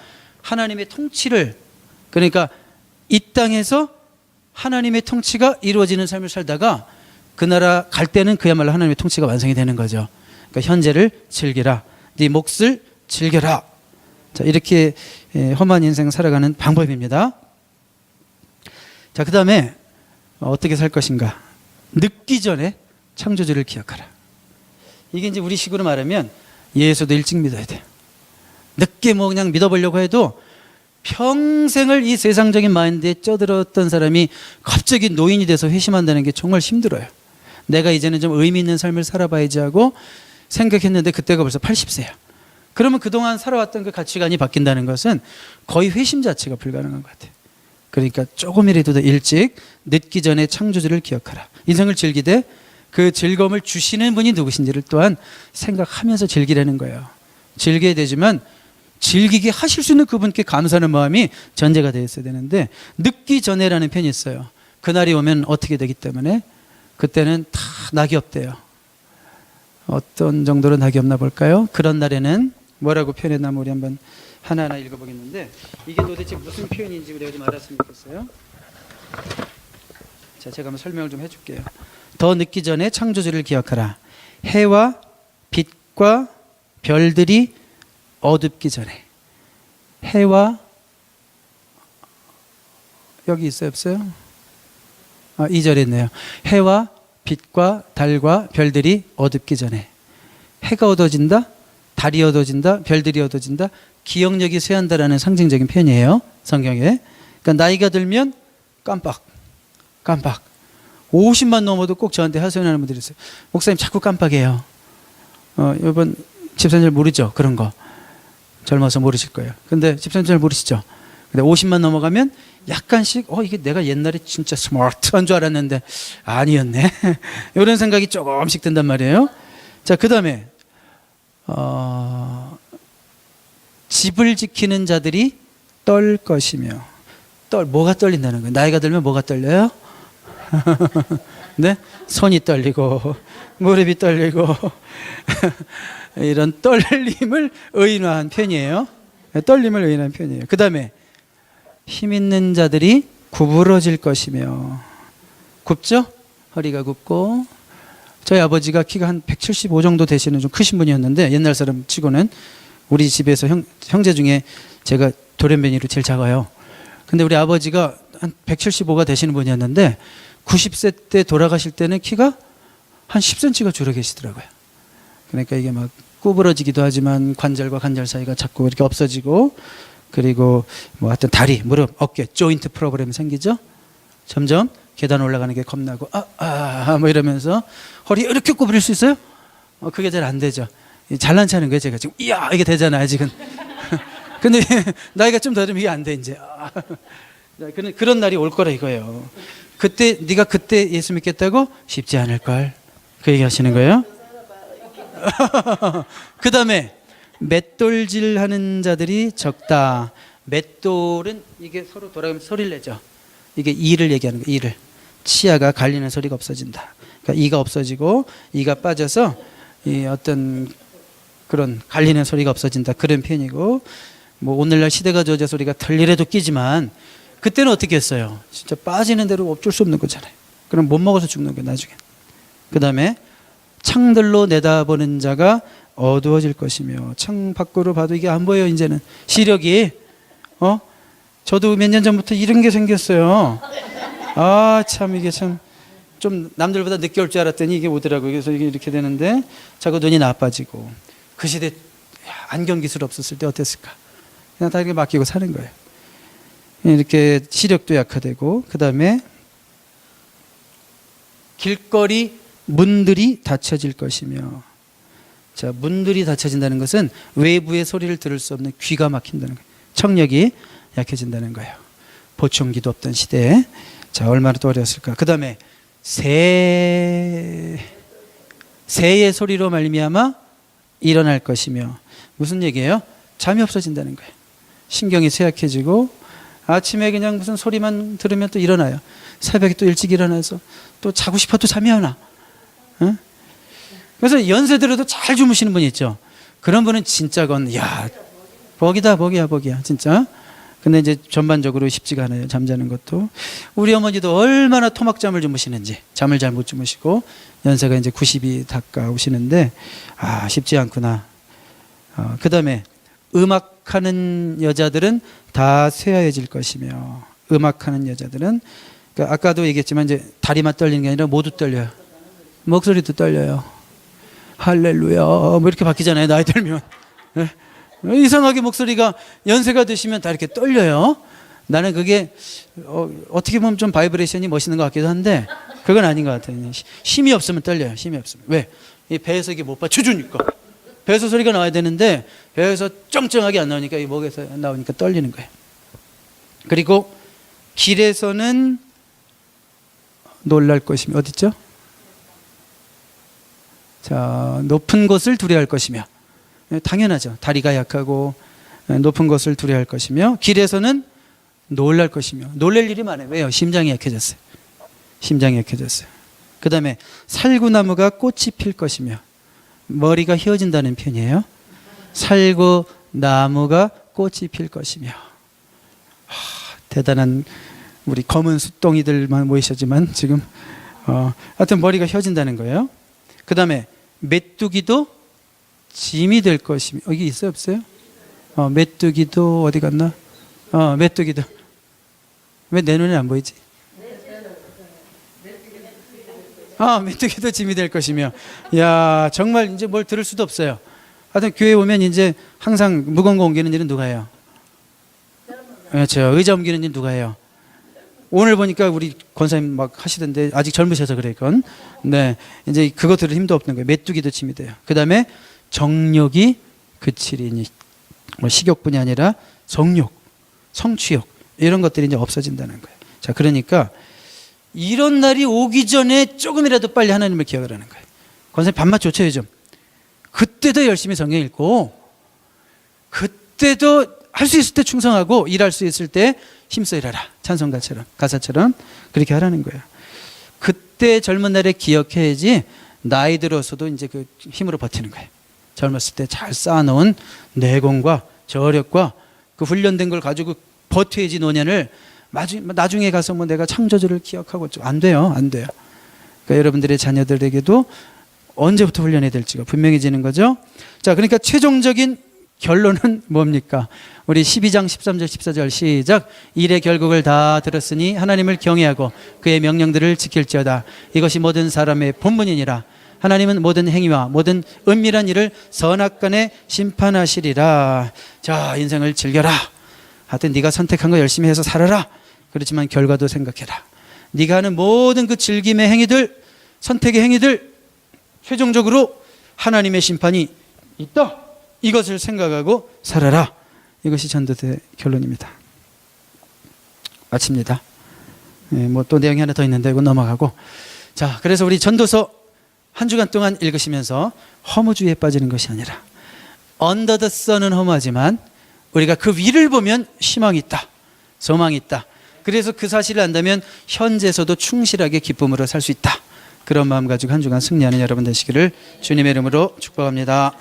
하나님의 통치를 그러니까 이 땅에서 하나님의 통치가 이루어지는 삶을 살다가 그 나라 갈 때는 그야말로 하나님의 통치가 완성이 되는 거죠. 그러니까 현재를 즐기라. 네 몫을 즐겨라. 자, 이렇게 험한 인생 살아가는 방법입니다. 자, 그 다음에 어떻게 살 것인가? 늙기 전에 창조주를 기억하라. 이게 이제 우리 식으로 말하면 예수도 일찍 믿어야 돼요. 늦게 뭐 그냥 믿어보려고 해도 평생을 이 세상적인 마인드에 쪄들었던 사람이 갑자기 노인이 돼서 회심한다는 게 정말 힘들어요. 내가 이제는 좀 의미 있는 삶을 살아봐야지 하고 생각했는데 그때가 벌써 80세야. 그러면 그동안 살아왔던 그 가치관이 바뀐다는 것은 거의 회심 자체가 불가능한 것 같아요. 그러니까 조금이라도 더 일찍 늦기 전에 창조주를 기억하라. 인생을 즐기되 그 즐거움을 주시는 분이 누구신지를 또한 생각하면서 즐기라는 거예요. 즐겨야 되지만 즐기게 하실 수 있는 그분께 감사하는 마음이 전제가 되어 있어야 되는데, 늦기 전에라는 편이 있어요. 그날이 오면 어떻게 되기 때문에 그때는 다 낙이 없대요. 어떤 정도로 낙이 없나 볼까요? 그런 날에는 뭐라고 표현했나 우리 한번 하나하나 읽어보겠는데, 이게 도대체 무슨 표현인지 우리가 좀 알았으면 좋겠어요. 자, 제가 한번 설명을 좀 해줄게요. 더 늦기 전에 창조주를 기억하라. 해와 빛과 별들이 어둡기 전에. 해와, 여기 있어요 없어요? 2절에 있네요. 해와 빛과 달과 별들이 어둡기 전에. 해가 어두워진다, 달이 어두워진다, 별들이 어두워진다, 기억력이 쇠한다라는 상징적인 표현이에요, 성경에. 그러니까 나이가 들면 깜빡 50만 넘어도 꼭 저한테 하소연하는 분들이 있어요. 목사님 자꾸 깜빡해요. 이번 집사님 잘 모르죠? 그런 거 젊어서 모르실 거예요. 근데 집사님 잘 모르시죠? 근데 50만 넘어가면 약간씩 이게 내가 옛날에 진짜 스마트한 줄 알았는데 아니었네 이런 생각이 조금씩 든단 말이에요. 자, 그 다음에 집을 지키는 자들이 떨 것이며. 뭐가 떨린다는 거예요? 나이가 들면 뭐가 떨려요? 네? 손이 떨리고 무릎이 떨리고 이런 떨림을 의인화한 편이에요. 떨림을 의인화한 편이에요. 그 다음에 힘 있는 자들이 구부러질 것이며. 굽죠? 허리가 굽고. 저희 아버지가 키가 한 175 정도 되시는 좀 크신 분이었는데, 옛날 사람 치고는 우리 집에서 형제 중에 제가 돌연변이로 제일 작아요. 근데 우리 아버지가 한 175가 되시는 분이었는데 90세 때 돌아가실 때는 키가 한 10cm가 줄어 계시더라고요. 그러니까 이게 막 구부러지기도 하지만 관절과 관절 사이가 자꾸 이렇게 없어지고, 그리고 뭐 하여튼 다리, 무릎, 어깨, 조인트 프로그램이 생기죠. 점점 계단 올라가는 게 겁나고 뭐 이러면서 허리 이렇게 구부릴 수 있어요? 그게 잘 안 되죠. 잘난 체하는 거예요. 제가 지금 이야 이게 되잖아요 지금. 근데 나이가 좀 더 되면 이게 안 돼 이제. 그런 날이 올 거라 이거예요. 그때 네가 그때 예수 믿겠다고? 쉽지 않을 걸. 그 얘기 하시는 거예요. 그 다음에 맷돌질하는 자들이 적다. 맷돌은 이게 서로 돌아가면서 소리를 내죠. 이게 이를 얘기하는 거예요. 이를. 치아가 갈리는 소리가 없어진다. 그러니까 이가 없어지고 이가 빠져서 이 어떤 그런 갈리는 소리가 없어진다, 그런 표현이고, 뭐 오늘날 시대가 좋아져서 우리가 털일에도 끼지만 그때는 어떻게 했어요? 진짜 빠지는 대로 어쩔 수 없는 거잖아요. 그럼 못 먹어서 죽는 거예요 나중에. 그 다음에 창들로 내다보는 자가 어두워질 것이며. 창 밖으로 봐도 이게 안 보여요 이제는. 시력이. 저도 몇 년 전부터 이런 게 생겼어요. 참 이게 참 좀 남들보다 늦게 올 줄 알았더니 이게 오더라고요. 그래서 이게 이렇게 되는데 자꾸 눈이 나빠지고. 그 시대 안경 기술 없었을 때 어땠을까? 그냥 다 이렇게 맡기고 사는 거예요. 이렇게 시력도 약화되고. 그 다음에 길거리 문들이 닫혀질 것이며. 자, 문들이 닫혀진다는 것은 외부의 소리를 들을 수 없는 귀가 막힌다는 거예요. 청력이 약해진다는 거예요. 보청기도 없던 시대에. 자, 얼마나 또 어려웠을까. 그 다음에 새의 소리로 말미암아 일어날 것이며. 무슨 얘기예요? 잠이 없어진다는 거예요. 신경이 쇠약해지고 아침에 그냥 무슨 소리만 들으면 또 일어나요. 새벽에 또 일찍 일어나서 또 자고 싶어도 잠이 안 와. 그래서 연세 들어도 잘 주무시는 분이 있죠. 그런 분은 진짜 복이다, 복이야 진짜. 근데 이제 전반적으로 쉽지가 않아요, 잠자는 것도. 우리 어머니도 얼마나 토막잠을 주무시는지, 잠을 잘 못 주무시고 연세가 이제 90이 가까우시는데 쉽지 않구나. 그 다음에 음악하는 여자들은 다 쇠하여질 것이며. 음악하는 여자들은, 그러니까 아까도 얘기했지만 이제 다리만 떨리는 게 아니라 모두 떨려요. 목소리도 떨려요. 할렐루야 뭐 이렇게 바뀌잖아요 나이 들면. 네? 이상하게 목소리가 연세가 드시면 다 이렇게 떨려요. 나는 그게 어떻게 보면 좀 바이브레이션이 멋있는 것 같기도 한데 그건 아닌 것 같아요. 힘이 없으면 떨려요. 힘이 없으면. 왜? 이 배에서 이게 못 받쳐주니까. 배에서 소리가 나와야 되는데 배에서 쩡쩡하게 안 나오니까 이 목에서 나오니까 떨리는 거예요. 그리고 길에서는 놀랄 것이며, 어딨죠? 자, 높은 곳을 두려워할 것이며, 당연하죠. 다리가 약하고 높은 곳을 두려워할 것이며, 길에서는 놀랄 것이며. 놀랄 일이 많아요. 왜요? 심장이 약해졌어요. 심장이 약해졌어요. 그 다음에 살구나무가 꽃이 필 것이며, 머리가 휘어진다는 편이에요. 살구나무가 꽃이 필 것이며. 대단한 우리 검은 숫덩이들만 모이셨지만 지금 하여튼 머리가 휘어진다는 거예요. 그 다음에 메뚜기도 짐이 될 것이며. 이게 있어요 없어요? 메뚜기도 어디 갔나? 메뚜기도. 왜 내 눈에 안 보이지? 메뚜기도 짐이 될 것이며. 야, 정말 이제 뭘 들을 수도 없어요. 하여튼 교회 오면 이제 항상 무거운 거 옮기는 일은 누가 해요? 그렇죠. 의자 옮기는 일 누가 해요? 오늘 보니까 우리 권사님 막 하시던데 아직 젊으셔서 그래 이건. 네, 이제 그거 들을 힘도 없는 거예요. 메뚜기도 짐이 돼요. 그 다음에 정욕이 그치리니, 식욕뿐이 아니라 성욕, 성취욕 이런 것들이 이제 없어진다는 거예요. 자, 그러니까 이런 날이 오기 전에 조금이라도 빨리 하나님을 기억을 하는 거예요. 권사님 밤낮 쫓아요 좀. 그때도 열심히 성경 읽고, 그때도 할 수 있을 때 충성하고, 일할 수 있을 때 힘써 일하라. 찬송가처럼, 가사처럼 그렇게 하라는 거예요. 그때 젊은 날에 기억해야지 나이 들어서도 이제 그 힘으로 버티는 거예요. 젊었을 때 잘 쌓아놓은 내공과 저력과 그 훈련된 걸 가지고 버텨야지 노년을 나중에 가서 뭐 내가 창조주를 기억하고 안 돼요. 안 돼요. 그러니까 여러분들의 자녀들에게도 언제부터 훈련해야 될지가 분명해지는 거죠. 자, 그러니까 최종적인 결론은 뭡니까? 우리 12장 13절 14절 시작. 일의 결국을 다 들었으니 하나님을 경외하고 그의 명령들을 지킬지어다. 이것이 모든 사람의 본분이니라. 하나님은 모든 행위와 모든 은밀한 일을 선악간에 심판하시리라. 자, 인생을 즐겨라. 하여튼 네가 선택한 거 열심히 해서 살아라. 그렇지만 결과도 생각해라. 네가 하는 모든 그 즐김의 행위들, 선택의 행위들, 최종적으로 하나님의 심판이 있다. 이것을 생각하고 살아라. 이것이 전도서의 결론입니다. 마칩니다. 뭐 또 내용이 하나 더 있는데 이거 넘어가고. 자, 그래서 우리 전도서 한 주간 동안 읽으시면서 허무주의에 빠지는 것이 아니라, 언더 더 선은 허무하지만 우리가 그 위를 보면 희망이 있다, 소망이 있다. 그래서 그 사실을 안다면 현재에서도 충실하게 기쁨으로 살 수 있다. 그런 마음 가지고 한 주간 승리하는 여러분 되시기를 주님의 이름으로 축복합니다.